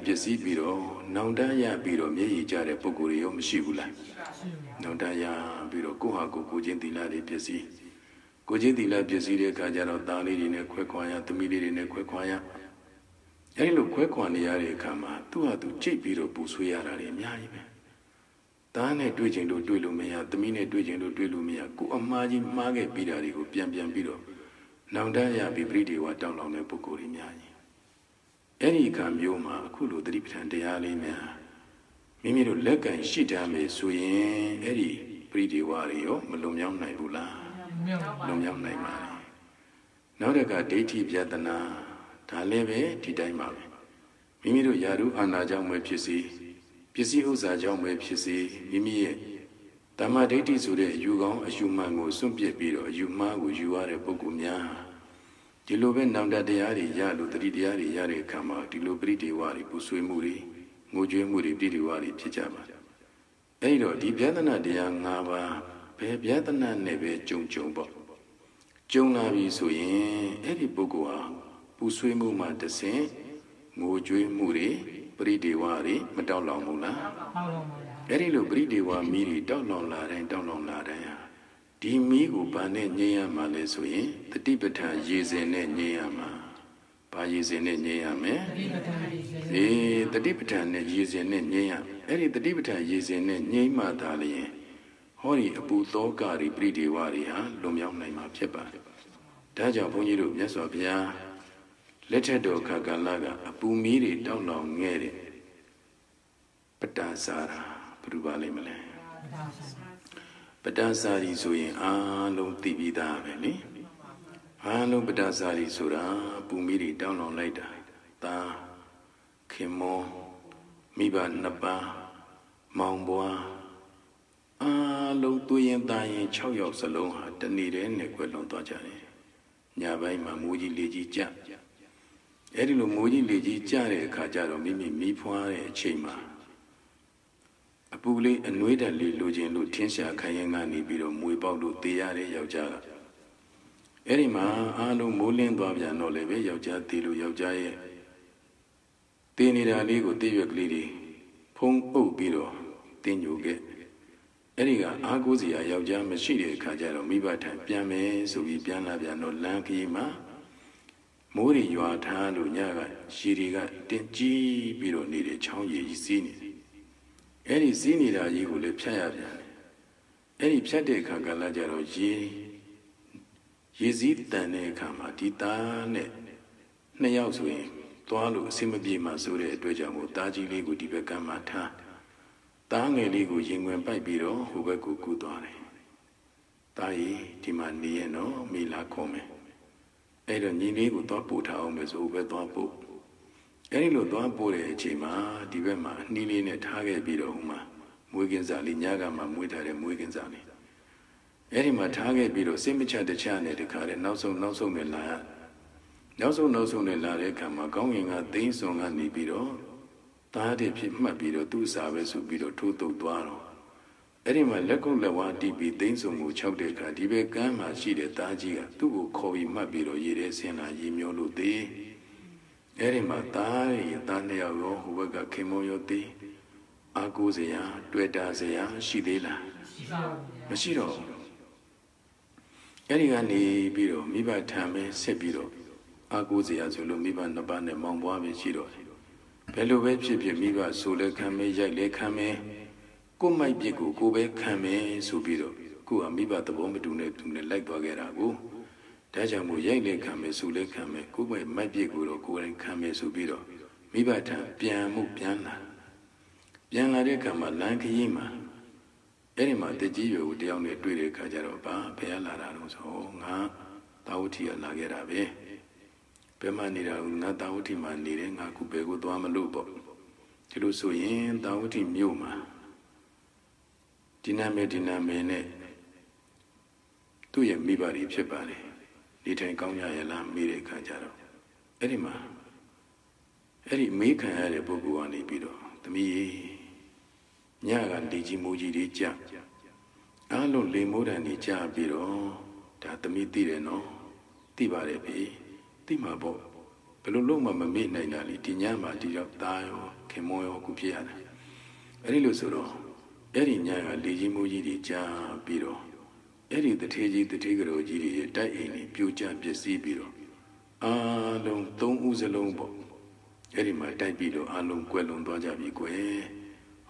Speaker 1: ပစ္စည်းပြီးတော့နောင်တရပြီးတော့မျက်ရည်ကျတဲ့ပုဂ္ဂိုလ်တွေရောမရှိဘူးလားနောင်တရပြီးတော့ကိုယ့်ဟာကိုချင်းတီလာတွေပစ္စည်းကိုချင်းတီလာပစ္စည်းတဲ့အခါကျတော့သားလေးတွေနဲ့ခွဲခွာရသမီးလေးတွေနဲ့ခွဲခွာရအဲဒီလိုခွဲခွာနေရတဲ့အခါမှာသူ့ဟာသူကြိတ်ပြီးတော့ပူဆွေးရတာတွေအများကြီးပဲသားနဲ့တွေ့ချင်လို့တွေ့လို့မရသမီးနဲ့တွေ့ချင်လို့တွေ့လို့မရကိုအမှားကြီးမှားခဲ့ပြီးတာတွေကိုပြန်ပြီးတော့နောင်တရပြီးပရိဒေဝတောင်းလောင်တဲ့ပုဂ္ဂိုလ်တွေများကြီးအဲ့ဒီကံမျိုးမှာအခုလိုသတိပဋ္ဌာန်တရားလေးများမိမိတို့လက်ကင်ရှိတတ်မယ်ဆိုရင်အဲ့ဒီပရိဒေဝတွေရောမလွန်မြောက်နိုင်ဘူးလားလွန်မြောက်နိုင်ပါလေနောက်တကဒိဋ္ဌိပြဒနာဒါလည်းပဲဒီတိုင်းပါပဲမိမိတို့ယာရုအာနာကြောင့်ပဲဖြစ်စေပစ္စည်းဥစ္စာကြောင့်ပဲဖြစ်စေမိမိရဲ့ဓမ္မဒိဋ္ဌိဆိုတဲ့အယူကောင်းအယူမှန်ကိုစွန့်ပစ်ပြီးတော့အယူမှားကိုယူရတဲ့ပုဂ္ဂိုလ်များဒီလိုပဲနောင်တတရားတွေရလို့တတိတရားတွေရတဲ့အခါမှာဒီလိုပရိဒေဝတွေပူဆွေးမှုတွေငိုကြွေးမှုတွေပရိဒေဝတွေဖြစ်ကြပါတယ်အဲဒီတော့ဒီဗျာဒနာတရား၅ပါးဘယ်ဗျာဒနာနဲ့ပဲကြုံပေါ့ကြုံလာပြီဆိုရင်အဲ့ဒီပုဂ္ဂိုလ်ဟာပူဆွေးမှုမှတဆင့်ငိုကြွေးမှုတွေပရိဒေဝတွေမတောက်လောင်ဘူးလားတောက်လောင်ပါဗျာအဲ့ဒီလိုပရိဒေဝမီးတွေတောက်လောင်လာတိုင်းဟာဒီမီးကိုဘာနဲ့ငြိမ်းရမှာလဲဆိုရင်တတိပဋ္ဌာန်ရေစဉ်နဲ့ငြိမ်းရမှာဘာရေစဉ်နဲ့ငြိမ်းရမလဲတတိပဋ္ဌာန်နဲ့ရေစဉ်နဲ့ငြိမ်းရအဲ့ဒီတတိပဋ္ဌာန်ရေစဉ်နဲ့ငြိမ်းမှသာလျင်ဟောဒီအပူသောကတွေပရိဒေဝတွေဟာလွန်မြောက်နိုင်မှာဖြစ်ပါတယ်ဒါကြောင့်ဘုန်းကြီးတို့မြတ်စွာဘုရားလက်ထက်တော်ခါကာလကအပူမီးတွေတောက်လောင်ခဲ့တဲ့ပတ္တစာရာဘယ်လိုပါလိမ့်မလဲပတ္တစာရီဆိုရင်အားလုံးသိပြီးသားပဲလေအားလုံးပတ္တစာရီဆိုတာပူမီးတွေတောင်းလောင်လိုက်တာသာခင်မောမိဘနှစ်ပါးမောင်ဘွားအားလုံးသူရင်သားရင်6ယောက်စလုံးဟာတနေ့တည်းနဲ့ကွယ်လွန်သွားကြတယ်ညပိုင်းမှာမိုးကြီးလေကြီးကြအဲ့ဒီလိုမိုးကြီးလေကြီးကြတဲ့အခါကျတော့မိမိမိဖွားတဲ့အချိန်မှာအပူလေးအနှွေးတက်လေးလိုချင်လို့ထင်းရှာခိုင်ရင်ကနေပြီးတော့မွေပေါက်လို့တေးရတဲ့ယောက်ျားကအဲ့ဒီမှာအားလုံးမိုးလင်းသွားပြန်တော့လည်းပဲယောက်ျားတေးလို့ယောက်ျားရဲ့တေးနေတာလေးကိုတေးရွက်ကလေးတွေဖုံးအုပ်ပြီးတော့တင်းညိုခဲ့အဲ့ဒီကအားကိုးစရာယောက်ျားမရှိတဲ့အခါကျတော့မိဘထံပြန်မယ်ဆိုပြီးပြန်လာပြန်တော့လမ်းကြီးမှာမိုးတွေရွာထားလို့ညကရေတွေကတင်ကြီးပြီးတော့နေတဲ့ချောင်းရည်ကြီးစီးနေတယ်အဲ့ဒီစီးနေတာကြီးကိုလည်းဖြတ်ရပြန်တယ်အဲ့ဒီဖြတ်တဲ့အခါကလည်းကြတော့ရေစည်းတန်တဲ့အခါမှာဒီသားနဲ့2ယောက်ဆိုရင်သွားလို့အဆင်မပြေမှဆိုတဲ့အတွက်ကြောင့်မို့သားကြီးလေးကိုဒီဘက်ကမှထားသားငယ်လေးကိုရင်ဝင်ပိုက်ပြီးတော့ဟိုဘက်ကိုကူးသွားတယ်သားကြီးဒီမှာနေရတော့မိလာခေါ်မယ်အဲ့တော့ညီလေးကိုသွားပို့ထားအောင်မယ်ဆိုဟိုဘက်သွားပို့အဲ့ဒီလိုသွားပို့တဲ့အချိန်မှာဒီဘက်မှာနှီးလေးနဲ့ထားခဲ့ပြီးတော့ဟိုမှာမွေးကင်းစားလေးညကမှမွေးထားတဲ့မွေးကင်းစားလေးအဲ့ဒီမှာထားခဲ့ပြီးတော့စိတ်မချတခြားနဲ့တခါလေနောက်ဆုံးနဲ့လာရနောက်ဆုံးနဲ့လာတဲ့အခါမှာကောင်းကင်ကသိန်းစုံကနေပြီးတော့သားတဲ့ဖြစ်မှတ်ပြီးတော့သူ့စာပဲဆိုပြီးတော့ထိုးတုပ်သွားတော့အဲ့ဒီမှာလက်ကုပ်လက်ဝါးတီးပြီးသိန်းစုံကို6တဲ့အခါဒီဘက်ကမ်းမှာရှိတဲ့သားကြီးကသူ့ကိုခေါ်ပြီးမှတ်ပြီးတော့ရေထဲဆင်းလာရေမျိုးလို့သေးအဲ့ဒီမှာသား2ယောက်ရောဟိုဘက်ကခင်မုံရောသေး အာကိုစရာတွေ့တာစရာရှိသေးလားမရှိတော့အဲ့ဒီကနေပြီးတော့မိဘထံပဲဆက်ပြီးတော့အာကိုစရာဆိုလို့မိဘနှစ်ပါးနဲ့မောင်ပွားပဲရှိတော့ဘယ်လိုပဲဖြစ်ဖြစ်မိဘဆိုလဲခံမဲရိုက်လဲခံမဲကိုမိုက်ပြစ်ကိုကိုပဲခံမဲဆိုပြီးတော့ကိုကမိဘသဘောမတူနဲ့သူနဲ့လိုက်သွားခဲ့တာကိုဒါကြောင့်မို့ရိုက်လဲခံမဲဆိုလဲခံမဲကိုပဲမိုက်ပြစ်ကိုတော့ကိုယ်တိုင်ခံမဲဆိုပြီးတော့မိဘထံပြန်လာတဲ့အခါမှာလမ်းခရီးမှာအဲ့ဒီမှာတကြီးရွယ်ကိုတယောက်နဲ့တွေ့တဲ့အခါကျတော့ဘာဘယ်လာတာလို့ဆိုငါတာဝတိကလာခဲ့တာပဲဘယ်မှနေတာငါတာဝတိမှာနေတယ်ငါခုဘယ်ကိုသွားမလို့ပေါ့ဒီလိုဆိုရင်တာဝတိမြို့မှာဒီနာမည်နဲ့သူ့ရဲ့မိဘတွေဖြစ်ပါတယ်နေထိုင်ကောင်းကြရဲ့လားမေးတဲ့အခါကျတော့အဲ့ဒီမှာအဲ့ဒီမေးခံရတဲ့ပုဂ္ဂိုလ်ကနေပြီးတော့သမီးညကလေကြီးမိုးကြီးတွေကြအားလုံးလေမိုးတန်တွေကြပြီးတော့ဒါသမီးသိတယ်နော်သိပါတယ်ပြီသိမှာပေါ့ဘယ်လိုလုပ်မှမမေ့နိုင်တာလေဒီညမှာဒီတော့သားရောခင်မောရောခုဖြစ်ရတယ်အဲ့ဒီလိုဆိုတော့အဲ့ဒီညကလေကြီးမိုးကြီးတွေကြပြီးတော့အဲ့ဒီတထေးကြီးတထေးကတော်ကြီးတွေတိုက်အိမ်တွေပြိုကျပျက်စီးပြီးတော့အားလုံး၃ဦးစလုံးပေါ့အဲ့ဒီမှာတိုက်ပြီးတော့အားလုံးကွယ်လွန်သွားကြပြီကွယ်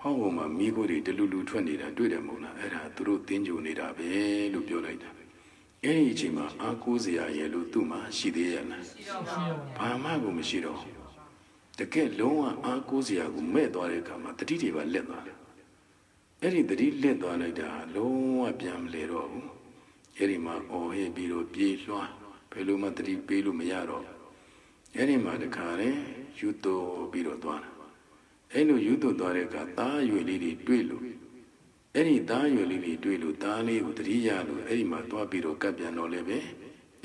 Speaker 1: ဟောင်းပေါ်မှာမိခိုးတွေတလူလူထွက်နေတာတွေ့တယ်မဟုတ်လားအဲ့ဒါသူတို့တင်းကြိုနေတာပဲလို့ပြောလိုက်တာအဲ့ဒီအချိန်မှာအာကိုးစရာရဲ့လို့သူ့မှာရှိသေးရဲ့လားဘာမှကိုမရှိတော့တကယ်လုံးဝအာကိုးစရာကိုမဲ့သွားတဲ့အခါမှာတတိတွေပါလက်သွားတယ်အဲ့ဒီတတိလက်သွားလိုက်တာလုံးဝပြန်မလဲတော့ဘူးအဲ့ဒီမှာအော်ဟစ်ပြီးတော့ပြေးလွှားဘယ်လိုမှတတိပေးလို့မရတော့အဲ့ဒီမှာတခါလေယူတိုပြီးတော့သွားတာအဲ့လိုယူတိုသွားတဲ့အခါသားရွယ်လေးတွေတွေ့လို့အဲ့ဒီသားရွယ်လေးတွေတွေ့လို့သားလေးကိုတတိယလို့အဲ့ဒီမှာသွားပြီးတော့ကပ်ပြန်တော့လည်းပဲ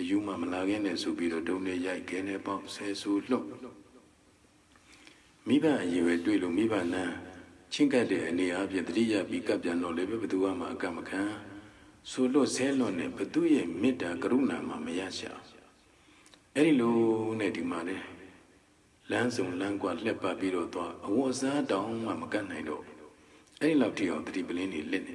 Speaker 1: အယူမှမလာခဲ့နဲ့ဆိုပြီးတော့ဒုံနဲ့ရိုက်ခဲနဲ့ပေါက်ဆဲဆူလှုပ်မိဘအရွယ်တွေ့လို့မိဘနန်းချင်းကပ်တဲ့အနေအချင်းတတိယပြီးကပ်ပြန်တော့လည်းပဲဘသူမှအကမခံဆိုလို့ဆဲလွန်နဲ့ဘသူရဲ့မေတ္တာကရုဏာမှမရရှာအဲ့ဒီလိုနဲ့ဒီမှာလေလမ်းစုံလမ်းကွာလှက်ပတ်ပြီးတော့သွားအဝတ်စားတောင်မှမကတ်နိုင်တော့အဲ့ဒီလောက်ထိအောင်တတိပလင်းတွေလက်နေ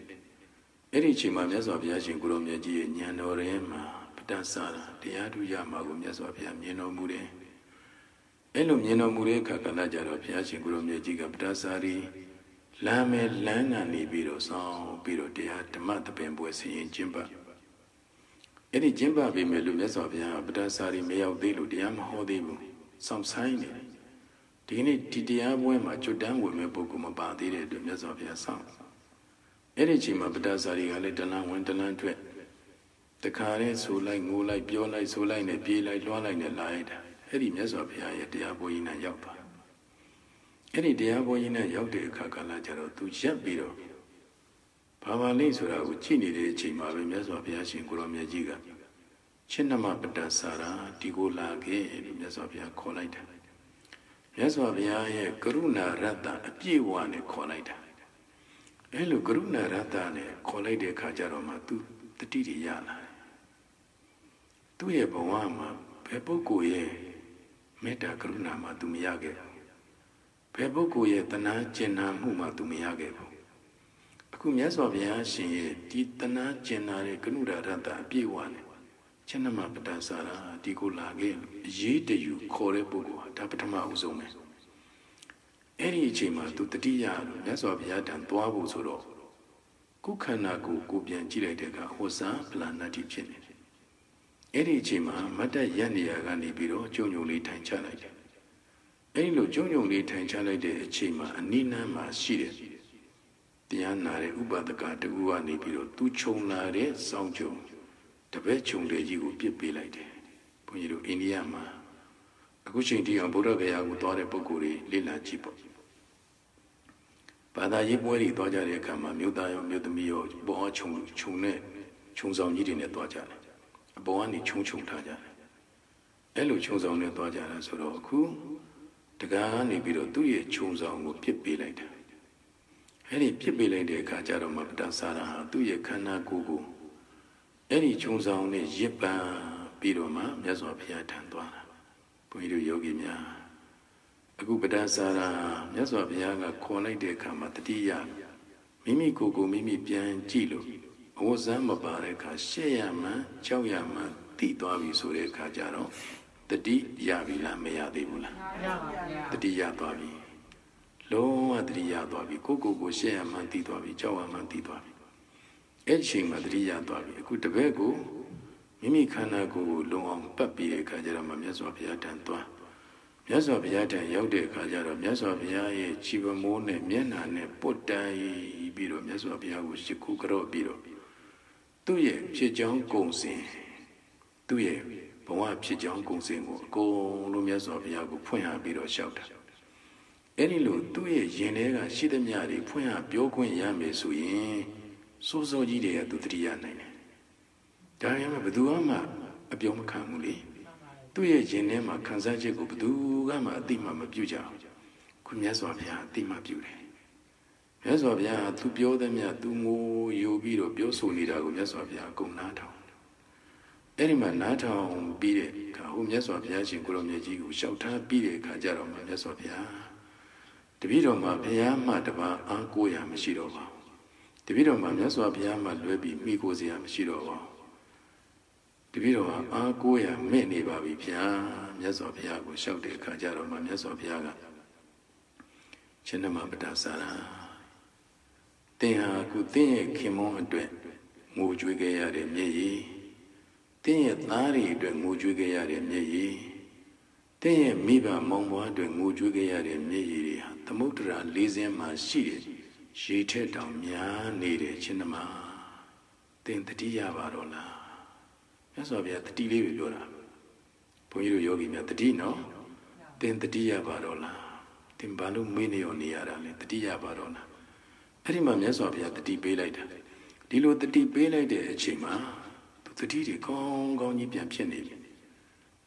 Speaker 1: အဲ့ဒီအချိန်မှာမြတ်စွာဘုရားရှင်ကိုရောမြတ်ကြီးရဲ့ဉာဏ်တော်ထဲမှာပဋ္ဌာန်းစာတရားထုရမှာကိုမြတ်စွာဘုရားမြင်တော်မူတယ်အဲ့လိုမြင်တော်မူတဲ့အခါကလည်းကြတော့ဘုရားရှင်ကိုရောမြတ်ကြီးကပဋ္ဌာန်းစာရီလမ်းမဲလမ်းကနေပြီးတော့ဆောင်းပြီးတော့တရားဓမ္မသဘင်ပွဲဆင်ရင်ကျင့်ပါအဲ့ဒီကျင့်ပါပြီမဲ့လို့မြတ်စွာဘုရားပဋ္ဌာန်းစာရီမရောက်သေးလို့တရားမဟောသေးဘူးစောင့်ဆိုင်နေဒီနေ့ဒီတရားပွဲမှာကျွတ်တန်းဝင်မဲ့ပုဂ္ဂိုလ်မပါသေးတဲ့အတွက်မြတ်စွာဘုရားစောင့်အဲ့ဒီအချိန်မှာပဋ္ဌာစာရီကလည်းတလန်းဝင်တလန်းထွက်တခါတည်းဆိုလိုက်ငိုလိုက်ပြောလိုက်ဆိုလိုက်နဲ့ပြေးလိုက်လွှားလိုက်နဲ့လာရတာအဲ့ဒီမြတ်စွာဘုရားရဲ့တရားပွဲကြီးနဲ့ရောက်သွားအဲ့ဒီတရားပွဲကြီးနဲ့ရောက်တဲ့အခါကလည်းကျတော့သူရက်ပြီးတော့ဘာမှလေးဆိုတာကိုကြည့်နေတဲ့အချိန်မှာပဲမြတ်စွာဘုရားရှင်ကိုရောမြတ်ကြီးကရှင်နမပဋ္ဌာစာရာဒီကိုလာခဲ့လို့မြတ်စွာဘုရားခေါ်လိုက်တယ်မြတ်စွာဘုရားရဲ့ကရုဏာရတ္တအပြည့်အဝနဲ့ခေါ်လိုက်တာအဲလိုကရုဏာရတ္တနဲ့ခေါ်လိုက်တဲ့အခါကျတော့မှသူတတိတွေရလာတယ်သူ့ရဲ့ဘဝမှာဘယ်ပုဂ္ဂိုလ်ရဲ့မေတ္တာကရုဏာမှသူမရခဲ့ဘူးဘယ်ပုဂ္ဂိုလ်ရဲ့တဏှာကျင်နာမှုမှသူမရခဲ့ဘူးအခုမြတ်စွာဘုရားရှင်ရဲ့ဒီတဏှာကျင်နာတဲ့ကရုဏာရတ္တအပြည့်အဝနဲ့ရှင်နမပဋ္ဌာစာရာဒီကိုလာခဲ့အရေးတယူခေါ်တဲ့ပုဂ္ဂိုလ်ဟာဒါပထမဦးဆုံးပဲအဲ့ဒီအချိန်မှာသူတတိယလို့မြတ်စွာဘုရားတန်သွားဖို့ဆိုတော့ကိုယ်ခန္ဓာကိုပြန်ကြည့်လိုက်တဲ့အခါဟောစာပလနာတိဖြစ်နေတယ်အဲ့ဒီအချိန်မှာမတ်တရနေရာကနေပြီးတော့ကျုံညုံလေးထိုင်ချလိုက်တယ်အဲ့ဒီလိုကျုံညုံလေးထိုင်ချလိုက်တဲ့အချိန်မှာအနိနန်းမှာရှိတယ်တရားနာတဲ့ဥပဒကတူကနေပြီးတော့သူခြုံလာတဲ့စောင်းကြုံတပည့်ခြုံတဲ့ကြီးကိုပြစ်ပေးလိုက်တယ်ဘုန်းကြီးတို့အိန္ဒိယမှာအခုချိန်ထိအောင်ဗုဒ္ဓဂယာကိုသွားတဲ့ပုဂ္ဂိုလ်တွေလေ့လာကြည့်ပေါ့ဘာသာရေးပွဲတွေသွားကြတဲ့အခါမှာမြို့သားရောမြို့သမီးရောပေါ်ခြုံနဲ့ခြုံဆောင်ကြီးတွေနဲ့သွားကြတယ်အပေါ်ကနေခြုံထားကြတယ်အဲ့လိုခြုံဆောင်နဲ့သွားကြတာဆိုတော့အခုတကားကနေပြီးတော့သူ့ရဲ့ခြုံဆောင်ကိုပြစ်ပေးလိုက်တယ်အဲ့ဒီပြစ်ပေးလိုက်တဲ့အခါကျတော့မှပဋ္ဌာစာရာဟာသူ့ရဲ့ခန္ဓာကိုယ်ကိုအဲ့ဒီခြုံဆောင်နဲ့ရစ်ပန်းပြီးတော့မှမြတ်စွာဘုရားထံသွားတာဘုန်းကြီးတို့ယောဂီများ အခုပဒံစာရာမြတ်စွာဘုရားကခေါ်လိုက်တဲ့အခါမှာတတိယမိမိကိုယ်ကိုမိမိပြန်ကြည့်လို့အဝတ်စမ်းမပါတဲ့အခါရှေ့ရမှန်ကြောက်ရမှန်သိသွားပြီဆိုတဲ့အခါကျတော့တတိရပြီလားမရသေးဘူးလားတတိရသွားပြီလုံးဝတတိယသွားပြီကိုကိုရှေ့ရမှန်းသိသွားပြီကြောက်ရမှန်းသိသွားပြီအဲ့ဒီချိန်မှာတတိယသွားပြီအခုတပည့်ကိုမိမိခန္ဓာကိုယ်ကိုလုံအောင်ပတ်ပြီးတဲ့အခါကျတော့မြတ်စွာဘုရားတန်သွားမြတ်စွာဘုရားတန်ရောက်တဲ့အခါကျတော့မြတ်စွာဘုရားရဲ့ခြေပမိုးနဲ့မျက်နှာနဲ့ပုတ်တန်းပြီးတော့မြတ်စွာဘုရားကိုရှိခိုးကြော့ပြီးတော့သူ့ရဲ့ဖြစ်ကြောင်းကုံစင်သူ့ရဲ့ဘဝဖြစ်ကြောင်းကုံစင်ကိုအကုန်လုံးမြတ်စွာဘုရားကိုဖွင့်ဟပြီးတော့လျှောက်တာအဲ့ဒီလိုသူ့ရဲ့ရင်ထဲကရှိသမျှတွေဖွင့်ဟပြောခွင့်ရမယ်ဆိုရင်စိုးစိုးကြီးတွေကသူတတိယနိုင်တယ်ဒါပေမဲ့ဘယ်သူမှအပြောမခံဘူးလေသူ့ရဲ့ရင်ထဲမှာခံစားချက်ကိုဘယ်သူမှအတိမမပြုကြဘူးခုမြတ်စွာဘုရားအတိမပြုတယ်မြတ်စွာဘုရားသူပြောသမျှသူငိုယူပြီးတော့ပြောဆိုနေတာကိုမြတ်စွာဘုရားအကုန်နားထောင်အဲ့ဒီမှာနားထောင်ပြီးတဲ့အခါဟိုမြတ်စွာဘုရားရှင်ကိုရောင်မြတ်ကြီးကိုလျှောက်ထားပြီးတဲ့အခါကျတော့မြတ်စွာဘုရားတပည့်တော်မှာဘုရားမှတပါးအားကိုးရမရှိတော့ပါဘူးတပည့်တော်မှာမြတ်စွာဘုရားမှလွဲပြီးမိကိုစရာမရှိတော့ပါဘူးတပည့်တော်ဟာအားကိုးရမဲ့နေပါပြီဗျာမြတ်စွာဘုရားကိုလျှောက်တဲ့အခါကျတော့မြတ်စွာဘုရားကရှင်နမပဒစာရာသင်ဟာခုသင်ရဲ့ခင်မွန်းအတွက်ငိုကြွေးခဲ့ရတဲ့မျက်ရည်သင်ရဲ့သားတွေအတွက်ငိုကြွေးခဲ့ရတဲ့မျက်ရည်သင်ရဲ့မိဘမောင်ဘွားအတွက်ငိုကြွေးခဲ့ရတဲ့မျက်ရည်တွေဟာသမုဒ္ဒရာလေးစင်းမှာရှိတဲ့ရေထက်တောင်များနေတဲ့ရှင်နမသင်တတိယပါတော့လားမြတ်စွာဘုရားတတိလေးပဲပြောတာဘုန်းကြီးတို့ယောဂီများတတိနော်သင်တတိယပါတော့လားသင်ဘာလို့မေးနေရောနေရတာလဲတတိယပါတော့လားအဲ့ဒီမှာမြတ်စွာဘုရားတတိပေးလိုက်တာဒီလိုတတိပေးလိုက်တဲ့အချိန်မှာသူတတိတွေကောင်းကောင်းကြီးပြန်ဖြစ်နေပြီ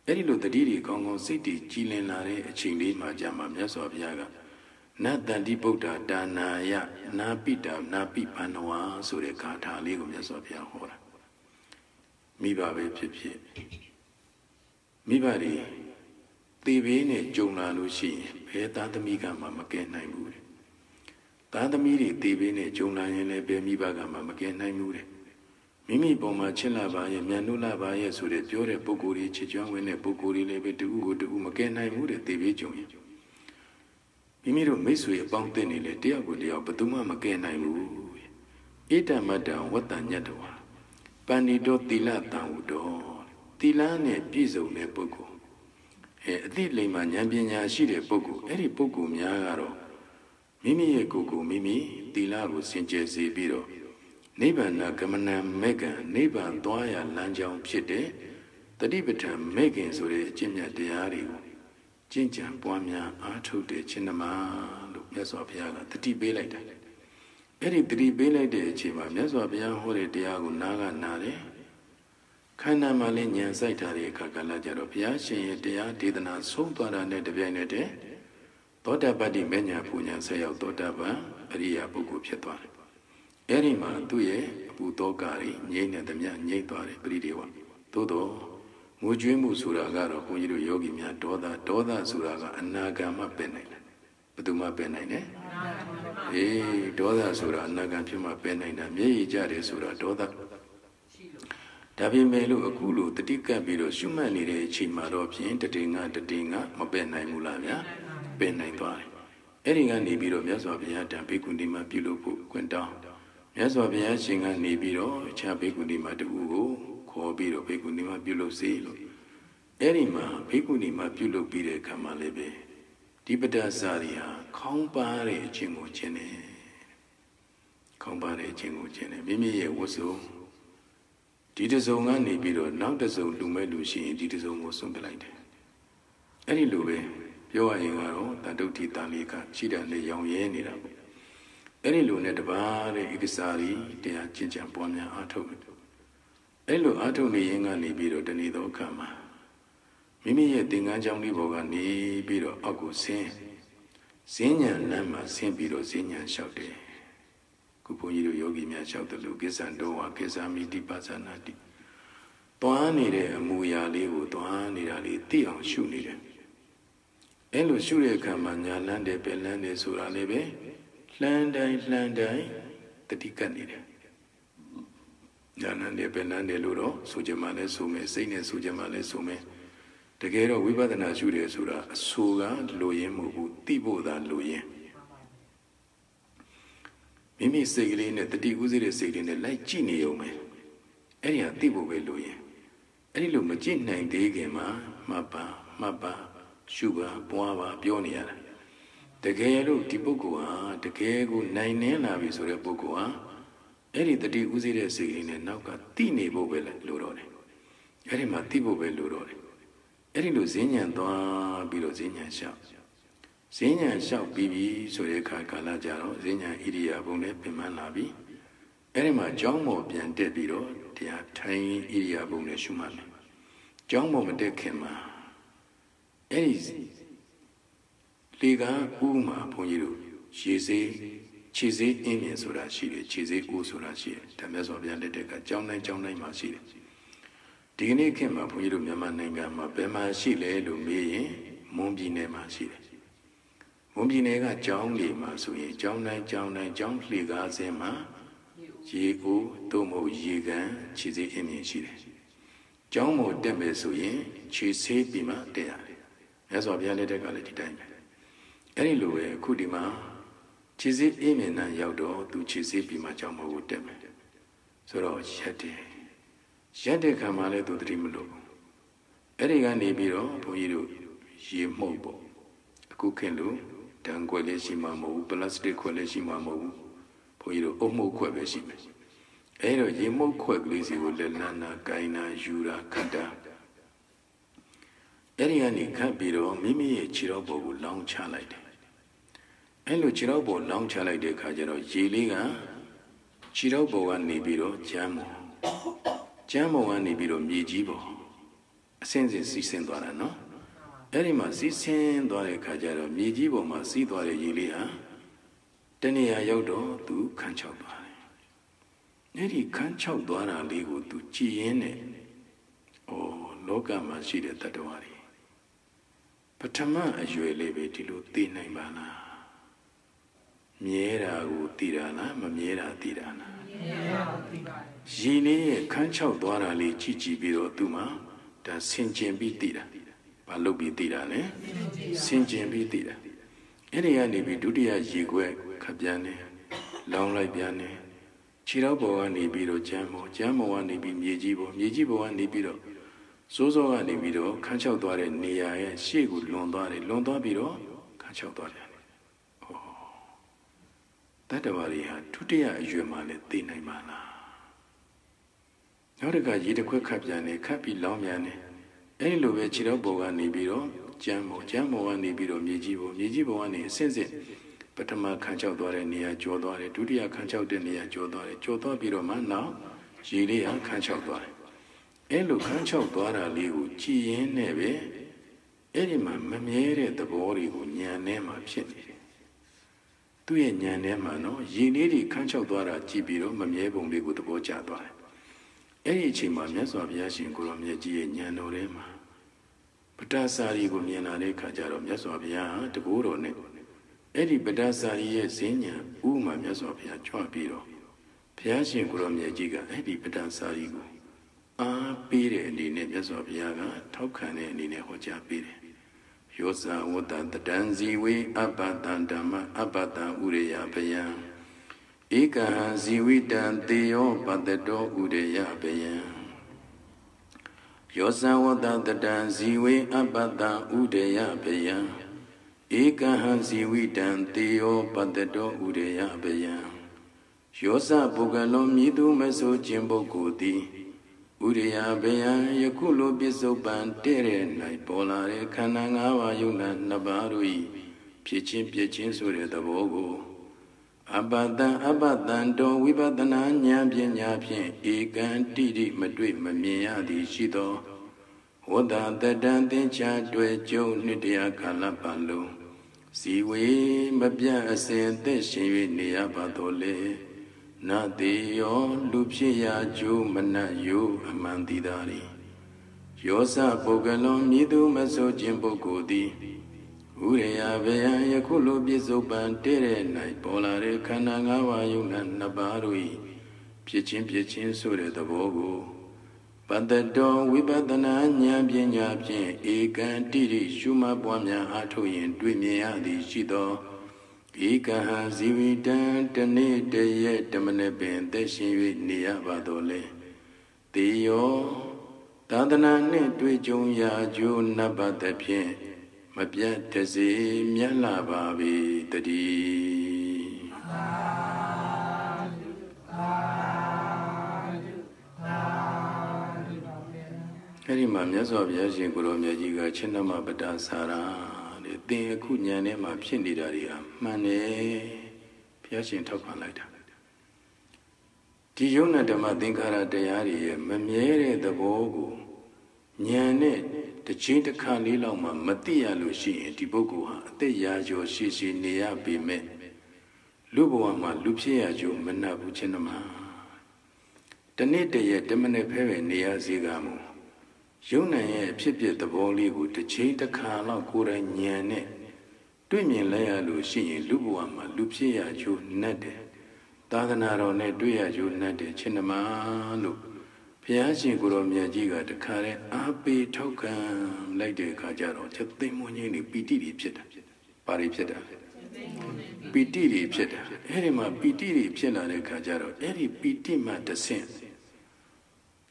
Speaker 1: အဲ့ဒီလိုတတိတွေကောင်းကောင်းစိတ်တည်ကြည်လင်လာတဲ့အချိန်လေးမှာကြာမှာမြတ်စွာဘုရားကနတ္တန္တိဗုဒ္ဓဒါနာယနာပိတာနာပိပန္နဝါဆိုတဲ့ဂါထာလေးကိုမြတ်စွာဘုရားဟောတာမိဘပဲဖြစ်ဖြစ်မိဘတွေသေဘေးနဲ့ကြုံလာလို့ရှိရင်ဘယ်သားသမီးကမှမကယ်နိုင်ဘူးတဲ့သားသမီးတွေသေဘေးနဲ့ကြုံလာရင်လည်းဘယ်မိဘကမှမကယ်နိုင်ဘူးတဲ့မိမိပုံမှာချစ်လာပါရဲ့မြန်နုလာပါရဲ့ဆိုတဲ့ပြောတဲ့ပုဂ္ဂိုလ်တွေချစ်ကြွဝင်တဲ့ပုဂ္ဂိုလ်တွေလည်းပဲတူကိုတူမကယ်နိုင်ဘူးတဲ့သေဘေးကြုံရင်မိမိတို့မိတ်ဆွေအပေါင်းအသင်းတွေလည်းတယောက်ကိုတယောက်ဘယ်သူမှမကယ်နိုင်ဘူးဣဒံမတ္တဝတ္တညတ္တဝါပဏိတောသီလတံဟုတောသီလနဲ့ပြည့်စုံတဲ့ပုဂ္ဂိုလ်အသိလိမ္မာဉာဏ်ပညာရှိတဲ့ပုဂ္ဂိုလ်အဲ့ဒီပုဂ္ဂိုလ်များကတော့မိမိရဲ့ကိုယ်ကိုမိမိသီလကိုစင်ကြယ်စေပြီးတော့နိဗ္ဗာန်ဂမနံမေကံနိဗ္ဗာန်သွားရလမ်းကြောင်းဖြစ်တဲ့တတိပဋ္ဌာန်မေခင်ဆိုတဲ့အကျင့်မြတ်တရားတွေကိုကျင့်ကြံပွားများအားထုတ်တဲ့ခြင်းဓမ္မလို့မြတ်စွာဘုရားကတတိပေးလိုက်တယ်အဲ့ဒီတတိပေးလိုက်တဲ့အချိန်မှာမြတ်စွာဘုရားဟောတဲ့တရားကိုနားတယ်ခန္ဓာမှာလည်းဉာဏ်စိုက်ထားတဲ့အခါကလည်းကြတော့ဘုရားရှင်ရဲ့တရားဒေသနာဆုံးသွားတာနဲ့တပြိုင်နက်တည်းသောတာပတ္တိမဉ္ဇဉ်ပူညာဆက်ရောက်သောတာပန်အရိယာပုဂ္ဂိုလ်ဖြစ်သွားတယ်အဲ့ဒီမှာသူ့ရဲ့အပူသောကတွေငြိမ့်တဲ့သမျှငြိမ့်သွားတယ်ပရိဒေဝသို့တော့ငိုကြွေးမှုဆိုတာကတော့ဘုန်းကြီးတို့ယောဂီများဒေါသဆိုတာကအနာဂံမှပယ်နိုင်တယ်ဘယ်သူမှပယ်နိုင်တယ်ဒေါသဆိုတာအနာဂံဖြစ်မှပယ်နိုင်တာမျက်ရည်ကျတယ်ဆိုတာဒေါသဒါပေမဲ့လို့အခုလိုတတိကပ်ပြီးတော့ရှုမှတ်နေတဲ့အချိန်မှာတော့ဖြင့်တတိငါမပယ်နိုင်ဘူးလားဗျာပယ်နိုင်သွားတယ်အဲ့ဒီကနေပြီးတော့မြတ်စွာဘုရားတန်ဘေကုဏီမှာပြုလုပ်ဖို့ခွင့်တောင်းမြတ်စွာဘုရားရှင်ကနေပြီးတော့အခြားဘေကုဏီမှာတူကိုခေါ်ပြီးတော့ဘေကုဏီမှာပြုလုပ်စေလို့အဲ့ဒီမှာဘေကုဏီမှာပြုလုပ်ပြီးတဲ့အခါမှာလည်းပဲဒီပဒစာရီဟာခေါင်းပါတဲ့အခြင်းကိုခြင်းတယ်ခေါင်းပါတဲ့အခြင်းကိုခြင်းတယ်မိမိရဲ့ဝတ်စုံဒီတစုံကနေပြီးတော့နောက်တစုံလူမဲ့လူရှိရင်ဒီတစုံကိုစွန့်ပလိုက်တယ်အဲ့ဒီလိုပဲပြောရရင်ကတော့တတုဋ္ဌိတန်လေးကရှိတာနဲ့ရောင်ရဲနေတာပေါ့အဲ့ဒီလိုနဲ့တပါးတဲ့ဣက္ခစာရီတရားကျင့်ကြံပွားများအားထုတ်တယ်အဲ့လိုအားထုတ်နေရင်ကနေပြီးတော့တဏှိသောအခါမှာမိမိရဲ့သင်္ကန်းကြောင့်လေးပေါ်ကနေပြီးတော့အောက်ကိုဆင်းဉာဏ်လမ်းမှာဆင်းပြီးတော့ဈဉာဏ်လျှောက်တယ်ခုဘုန်းကြီးတို့ယောဂီများလျှောက်တယ်လို့ကိစ္စံတော်ဝါကိစ္စမိတိပဇာနာတိတွားနေတဲ့အမူအရာလေးကိုတွားနေတာလေးသိအောင်ရှုနေတယ် အဲ့လိုရှုတဲ့အခါမှာညာလန်းတယ်ပဲလန်းတယ်ဆိုတာလည်းပဲလှမ်းတိုင်းတတိကတ်နေတယ်ညာလန်းတယ်ပဲလန်းတယ်လို့တော့ဆိုကြမှာလဲဆိုမယ်စိတ်နဲ့ဆိုကြမှာလဲဆိုမယ်တကယ်တော့ဝိပဿနာရှုတယ်ဆိုတာအဆိုကလိုရင်းမဟုတ်ဘူးသိဖို့သာလိုရင်းမိမိစိတ်ကလေးနဲ့တတိဥစေတဲ့စိတ်လေးနဲ့လိုက်ကြည့်နေုံပဲအဲ့ဒီဟာသိဖို့ပဲလိုရင်းအဲ့ဒီလိုမကြည့်နိုင်သေးခင်မှာမှတ်ပါရှုပါပွားပါပြောနေရတာတကယ်လို့ဒီပုဂ္ဂိုလ်ဟာတကယ်ကိုနိုင်နေလာပြီဆိုတဲ့ပုဂ္ဂိုလ်ဟာအဲ့ဒီတတိဥစေတဲ့စိတ်လေးနဲ့နောက်ကသိနေဖို့ပဲလိုတော့တယ်အဲ့ဒီမှာသိဖို့ပဲလိုတော့တယ်အဲ့ဒီလိုဈဉ္ဉံသွားပြီးတော့ဈဉ္ဉံလျှောက်ဈဉ္ဉံလျှောက်ပြီးပြီဆိုတဲ့အခါကာလကြတော့ဈဉ္ဉံဣရိယာပုနဲ့ပြင်မှန်းလာပြီအဲ့ဒီမှာကြောင်းမော်ပြန်တက်ပြီးတော့တရားထိုင်ဣရိယာပုနဲ့ရှုမှတ်မယ်ကြောင်းမော်မတက်ခင်မှာအဲ့ဒီလေကဥမှာဘုန်းကြီးတို့ရေစေးခြေစေးအင်းမြင်ဆိုတာရှိတယ်ခြေစေးဥဆိုတာရှိတယ်ဓမ္မစောပြန်တက်တဲ့ကကြောင်းတိုင်းမှာရှိတယ်ဒီကနေ့ခေတ်မှာဘုန်းကြီးတို့မြန်မာနိုင်ငံမှာဘယ်မှာရှိလဲလို့မေးရင်မွန်ပြည်နယ်မှာရှိတယ်မွန်ပြည်နယ်ကကြောင်းလေမှာဆိုရင်ကြောင်းတိုင်းကြောင်းလှေကားစင်းမှာရေအိုးသို့မဟုတ်ရေကန်ခြေစေးအင်းမြင်ရှိတယ်ကြောင်းမို့တက်မယ်ဆိုရင်ခြေစေးပြီးမှတက်ရတယ်မြတ်စွာဘုရားလက်ထက်ကလည်းဒီတိုင်းပဲအဲ့ဒီလိုပဲအခုဒီမှာခြေစေးအင်းမြင်နဲ့ရောက်တော့သူခြေစေးပြီးမှကြောင်းမို့ကိုတက်မယ်ဆိုတော့ရက်တဲ့ခံမှလည်းသူတတိမလို့အဲ့ဒီကနေပြီးတော့ဘုန်းကြီးတို့ရေမှုတ်ပေါ့အခုခင်လို့တန်ခွက်လေးရှိမှမဟုတ်ဘူးပလတ်စတစ်ခွက်လေးရှိမှမဟုတ်ဘူးဘုန်းကြီးတို့အုပ်မှုတ်ခွက်ပဲရှိမယ်အဲ့တော့ရေမှုတ်ခွက်ကလေးစီကိုလက်လန်းနာကိုင်းနာယူတာခတ်တာအဲ့ဒီကနေခတ်ပြီးတော့မိမိရဲ့ခြေတော်ပေါ်ကိုလောင်းချလိုက်တယ်အဲ့လိုခြေတော်ပေါ်လောင်းချလိုက်တဲ့အခါကျတော့ရေလေးကခြေတော်ပေါ်ကနေပြီးတော့ကျမ်းပေါ်ကနေပြီးတော့မြေကြီးပေါ်အစင်းစင်စီးဆင်းသွားတာနော်အဲ့ဒီမှာစီးဆင်းသွားတဲ့အခါကျတော့မြေကြီးပေါ်မှာစီးသွားတဲ့ရေလေးဟာတနေရာရောက်တော့သူခန်းချောက်သွားတယ်အဲ့ဒီခန်းချောက်သွားတာလေးကိုသူကြည်ရင်းနဲ့လောကမှာရှိတဲ့တ attva တွေပထမအရွယ်လေးပဲဒီလိုသိနိုင်ပါလားမြဲတာကိုသိတာလားမမြဲတာသိတာလားရေလေးရဲ့ခန်းချောက်သွားတာလေးကြည့်ပြီးတော့သူမှဒါဆင်ကျင်ပြီးသိတာဘာလုပ်ပြီးသိတာလဲဆင်ကျင်ပြီးသိတာအဲ့ဒီကနေပြီးဒုတိယရေခွက်ခပ်ပြန်နေလောင်းလိုက်ပြန်နေခြေတော်ပေါ်ကနေပြီးတော့ကျမ်းပေါ်ကနေပြီးမြေကြီးပေါ်ကနေပြီးတော့စိုးကနေပြီးတော့ခန်းချောက်သွားတဲ့နေရာရဲ့ရှေ့ကိုလွန်သွားပြီးတော့ခန်းချောက်သွားတယ်တတ္တဝါတွေဟာဒုတိယအရွယ်မှာလည်းသိနိုင်ပါလားနောက်တစ်ခါရေတစ်ခွက်ခတ်ပြန်နေခတ်ပြီးလောင်းပြန်နေအဲ့ဒီလိုပဲခြေတော်ပေါ်ကနေပြီးတော့ကျမ်းပေါ်ကနေပြီးတော့မြေကြီးပေါ်ကနေအစစ်ပထမခန်းချောက်သွားတဲ့နေရာကျော်သွားတယ်ဒုတိယခန်းချောက်တဲ့နေရာကျော်သွားပြီးတော့မှနောက်ရေလေးဟာခန်းချောက်သွားတယ်အဲ့လိုခန်းချောက်သွားတာလေးကိုကြည်ရင်းနဲ့ပဲအဲ့ဒီမှာမမြဲတဲ့သဘောတွေကိုဉာဏ်နဲ့မှဖြစ်နေတယ်သူ့ရဲ့ဉာဏ်ထဲမှာနော်ရေလေးတွေခန်းချောက်သွားတာကြည့်ပြီးတော့မမြဲပုံလေးကိုသဘောကျသွားတယ်အဲ့ဒီအချိန်မှာမြတ်စွာဘုရားရှင်ကိုရောမြတ်ကြီးရဲ့ဉာဏ်တော်ထဲမှာပတ္တစာရီကိုမြင်လာတဲ့အခါကျတော့မြတ်စွာဘုရားဟာတကိုးတော်နဲ့အဲ့ဒီပတ္တစာရီရဲ့ဈဉ္ဉံဥမှာမြတ်စွာဘုရားကြွပြီးတော့ဘုရားရှင်ကိုရောမြတ်ကြီးကအဲ့ဒီပတ္တစာရီကိုအားပေးတဲ့အနေနဲ့မြတ်စွာဘုရားကထောက်ခံတဲ့အနေနဲ့ဟောကြားပေးတယ်ယောဇဝတ္တတံဇီဝေအပ္ပတံဓမ္မအပ္ပတံဥရိယဘယံဧကဟံဇီဝိတံတေယောပတ္တတောဥရိယဘယံယောဇဝတ္တတံဇီဝေအပ္ပတံဥရိယဘယံဧကဟံဇီဝိတံတေယောပတ္တတောဥရိယဘယံယောဇပုဂ္ဂလောမြည်သူမဆိုခြင်းပုဂ္ဂိုလ်သည်ဥရိယဘယံယခုလိုပစ္စုပန်တဲ့တဲ့၌ပေါ်လာတဲ့ခန္ဓာ၅ပါးယုံနာနှစ်ပါးတို့၏ဖြစ်ချင်းပြည့်ချင်းဆိုတဲ့သဘောကိုအပ္ပတံတောဝိပဿနာဉာဏ်ပညာဖြင့်ဧကံတိတိမတွေ့မမြင်ရသည်ရှိသောဝတ္တတတံသင်္ချာတွေ့ကျုံနှစ်တရားကာလပတ်လုံးဇီဝေမပြတ်အစဉ်သက်ရှင်၍နေရပါတော်လေနတေယောလူဖြစ်ရာကျိုးမနတ်ယိုအမှန်တည်သာရီယောဇပုဂ္ဂလောမြည်သူမဆိုခြင်းပုဂ္ဂိုလ်သည် Ureya Veya Yakulu Bizuban Tere Night Polare Kanangawa Yunan Nabarui Pichin Sure the Bogu But the dawn Wibadana Nyabin Yabin Egan Didi Shuma Bwamya Atoyin Dwimia di Shido Eka Zivi Dan Tane Deye Damanebin Deshin Niabadole Teo Tadana Ne Dwijunya Ju Nabadapien Mabia Tezi Mialababi Tadi Harima Miaso Biasin Guru Miajiga Chinama Bada Sara The Kunyane Mapindi Daria Mane Piasin Topan Lighter Tijuna Dama Dinkara Dayari Mamere the Bogu Nyane The Chinta Kali Lama Matia Lushi Tibogu the Yajo Shishi Nia Bime Lubuama Lupia Jo Manabu Chinama The Nete Demane Pere Nia Zigamu Yuna Pipit the Boli with the Chinta Kala Kura Nyane Dumi Lea Lushi Lubuama Lupia Jo Nade Daganaro Ne Duya Jo Nade Chinama Lu Piachi Guru Miajiga the Kare Abbey token like the Kajaro, Chatimoni, Pitiri Pita, Pari Pita, Pitiri Pita, Erima Pitiri Pila de Kajaro, Eri Pitima the Sin.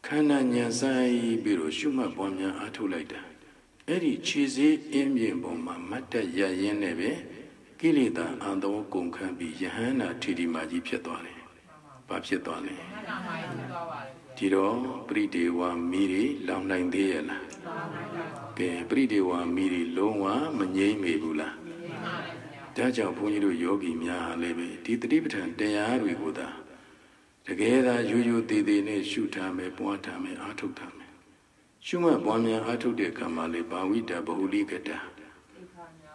Speaker 1: Kana Nyazai Biro Shuma Bomia Atulaita, Eri Cheesy Indian Bomma Mata Yayenebe, Gilida and the Okum can be Yahana Tidi Maji Pietone, Papietone. Tiro, Bridewa Miri, Lam Nine Deala. Bridewa Miri, Loa, Manye Mebula. Daja Puniru Yogi Mia Lebe, Titribitan, Dearu Buddha. Together, you did in Shutame, Poatame, Atutame. Shuma Bomia Atu de Kamale, Bawita, Bahulikata.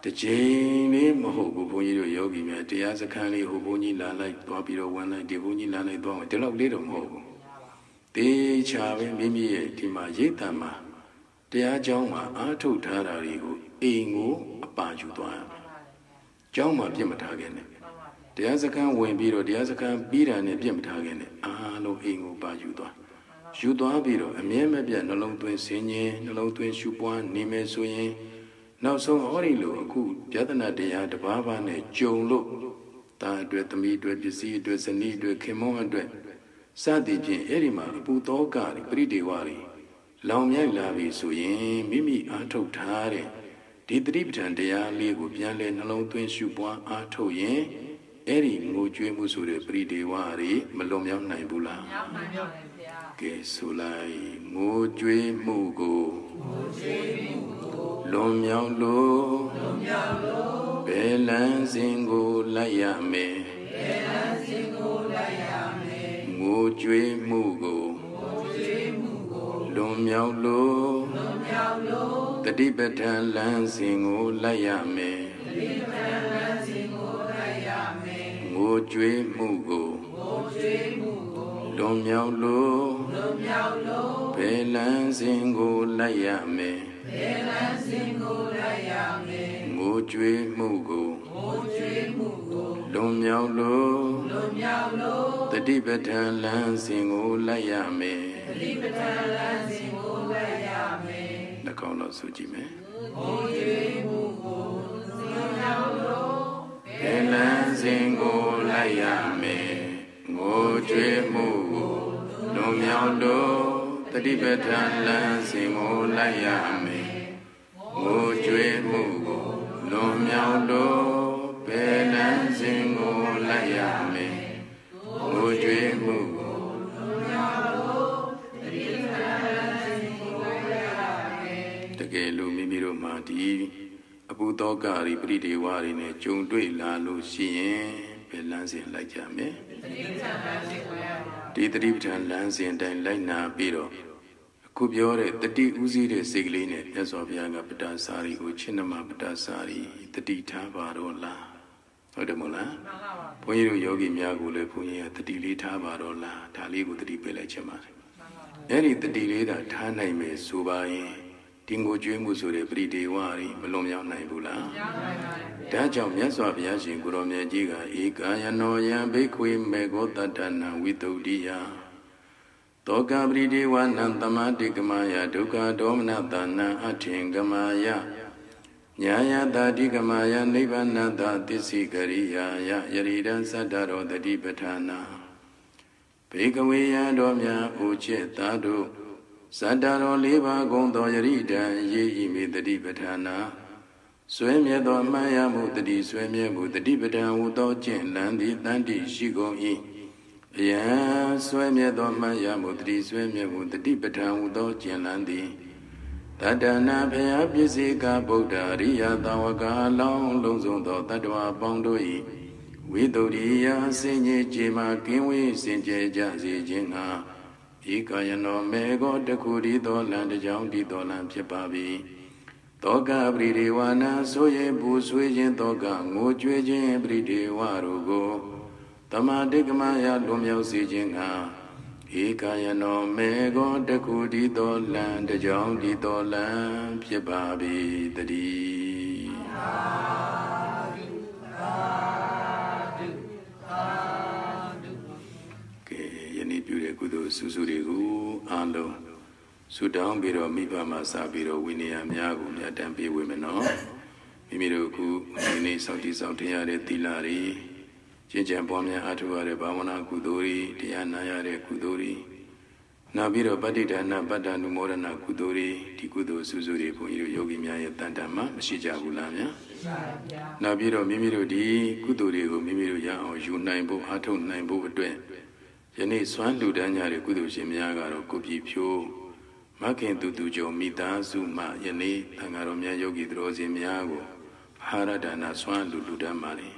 Speaker 1: The Jane Mohobu Puniru Yogi Mia, Tiazakani, Hubuni Lala, Babiro, one like Devuni Lala, the love little Mobu. They Chavi Mimi Tima Yetama, they are Jama Atu Tararigo, Ingo, Apajuan. Jama Piamatagan. The Azakan Wembiro, the Azakan Bira and Piamatagan, Alo Ingo Bajuda. Shudwa Biro, a mere Mabia, no long twin Senye, no long twin Shupuan, Nime Soye. Now so Horilo, good, Jadana de the Baba, Joe Lo, that with the meat, with the sea, with the need, with Kimon and Sadijin Erima, Putokari, Bridiwari, Lamia Lavi Suyin, Mimi Ato Tare, Didribitan de Aligo Pianle, Nalon Twin Shupua Ato Yen, Eri Mujue Musure, Bridiwari, Malomia Naibula, Gesulai, Mujue Mugo, Lomia Lo, Belan Zingo Layame. Mujue Mugo, Lom Yao Lo, the Tibetan Lansing O Layame, Mujue Mugo, Lom Yao Lo, Pelansing O Layame, Mujue Mugo, Lom Yao Lo, the Tibetan Lansing O Layame, the Kono Sujime, Lansing O Layame, Mujue Mugo, Lom Yao Lo, the Tibetan Lansing O Layame, Mujue Mugo, Lom Yao Lo, Pelansing O Layame, Mujue Mugo. The Gelu Mimiro Mati, Abu Dogari, Bridiwari, Jundui Lalu Sien, Pelansing Lajame, Titribitan Lansing and Lina Biro. Kubiore, the D Uzi Sigline, as of Yaga Padasari, Uchinama Padasari, the D Tabarola. Odemola, Poyu Yogi Miagule Punya, the D Tabarola, Tali with the D Pelachama. Any the D that Taname Subai, Dingo Jumu Suri Bride Wari, Malomia Naibula. Daja Miaswa Biashi Guromia Jiga, Ika Yanoya, Bekwi Megota Dana, Witodia. Toka Bride Wanantama Digamaya, Duka Dominatana, Atingamaya. Nyaya Dadigamaya, Nibanada, Disigariya, Yarida Sadaro, the Dipatana. Pekawaya Domya, Uche Tadu. Sadaro Liba Gondo Yarida, Ye Imi the Dipatana. Swemia do Maya Mutadi, Swemia Mutadipata, Udo Jen, Landi, Landi, Shigo E. Ya, Swemia do Maya Mutadi, Swemia Mutadipata, Udo Jen, Landi. Tadana Paya Pisika Buddha, Ria Tawaka, Long Lonzo, Tadwa Bondoi. Widoria, Senye Jima, Kinwi, Senje Jazi Jinga. Ikayano Mego, the Kurido, Land, Jondi, Dolan, Pipabi. Toga Bride Wana, Soye Buswajan Toga, Mojuajan Bride Warugo. Tamadigmaya Lumio Sijinga. Ikayano Mego, the Kurido, Land, Jondi, Dolan, Pipabi, the D. Kudu Susurigu, Ando, Sudan Biro, Mipa Masabiro, Winnie Amiago, Yatampi women, no, Mimiroku, Mini Sauti Sautia, Tilari, Chichampomia Atuare, Bawana Kuduri, Tianayare Kuduri, Nabiro Badita, Nabata Numorana Kuduri, Tikudo Susuri, Yogi Maya Tantama, Shija Gulamia, Nabiro Mimiro di Kuduri, Mimiro Yao, Junaimbo, Aton Naimbo, Yene Swan Ludanya, Kudu Shimiaga, Kopi Pio, Makin Tutujo, Mita, Zuma, Yene, Tangaromia Yogi Drosi Miago, Haradana Swan Ludamari,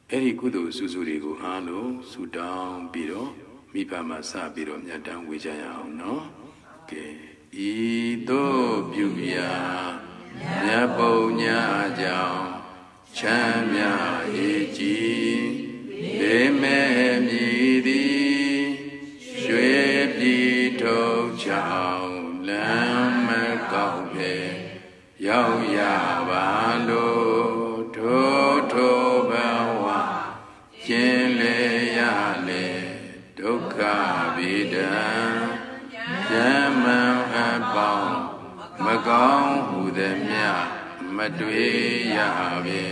Speaker 1: Eri Kudu Susurigo, Hano, Sudan, Biro, Mipa Masa Biro, Yatan Wijaya, no? Ke Ido Bubia, Yapo Nyajao, Chamia, Eji, Beme Midi. Shwe Pito Chao Lam Kaupe Yao Yabalo Toto Bawa Chenle Yale Doka Vida Yaman Abang Magong Udemya Madwe Yabe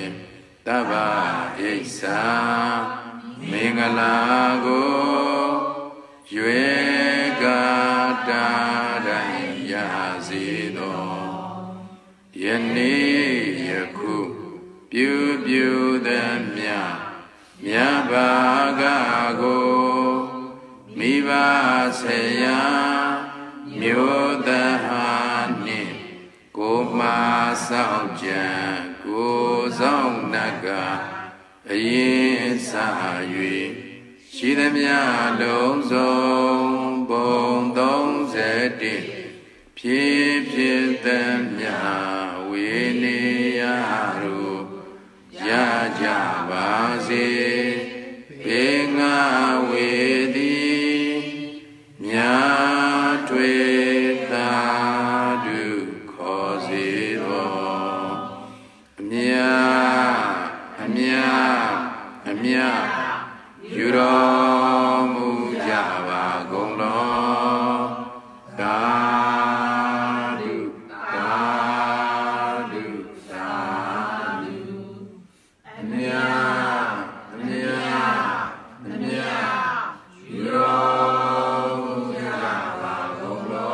Speaker 1: Taba Isa Mingalago Yuega Dada Yazido Yeni Yaku Biu the Mia Bagago Miva Seya Myodahani Goma Sauja Gozong Naga Ayin Sayui Shidamia Longzong Bong Dong Zeti Pi Damya Winnie Yaru Yaja Bazi Pinga Wedi Nya Tweta Du Cosido Amia Yuro Mujava Gonglo Dadu Nya Yuro Mujava Gonglo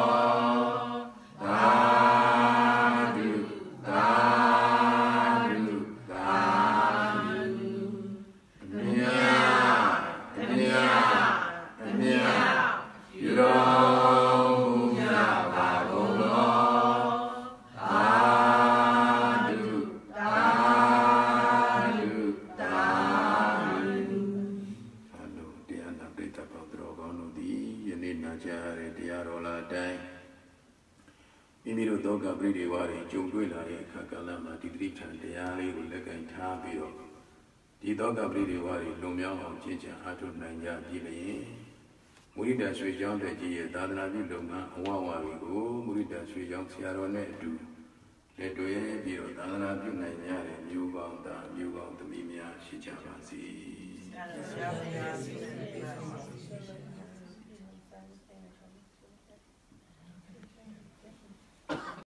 Speaker 1: Mimiro Doga Bride Wari, Jungula, Kakalama, Didritan, the Ali, Legan Tabio, the Doga Bride Wari, Lumia, Chicha, Atu Nanya, Dili, မုရိဒရွှေကျောင်းတက်ကြီးရဲ့သာသနာပြုလုပ်ငန်းအဝဝါကိုမုရိဒရွှေကျောင်းဆရာတော်နဲ့အတူလက်တွဲပြီးတော့သာသနာပြုနိုင်ကြတဲ့မျိုးကောင်းသားမျိုးကောင်းသမီးများရှိကြပါစေ။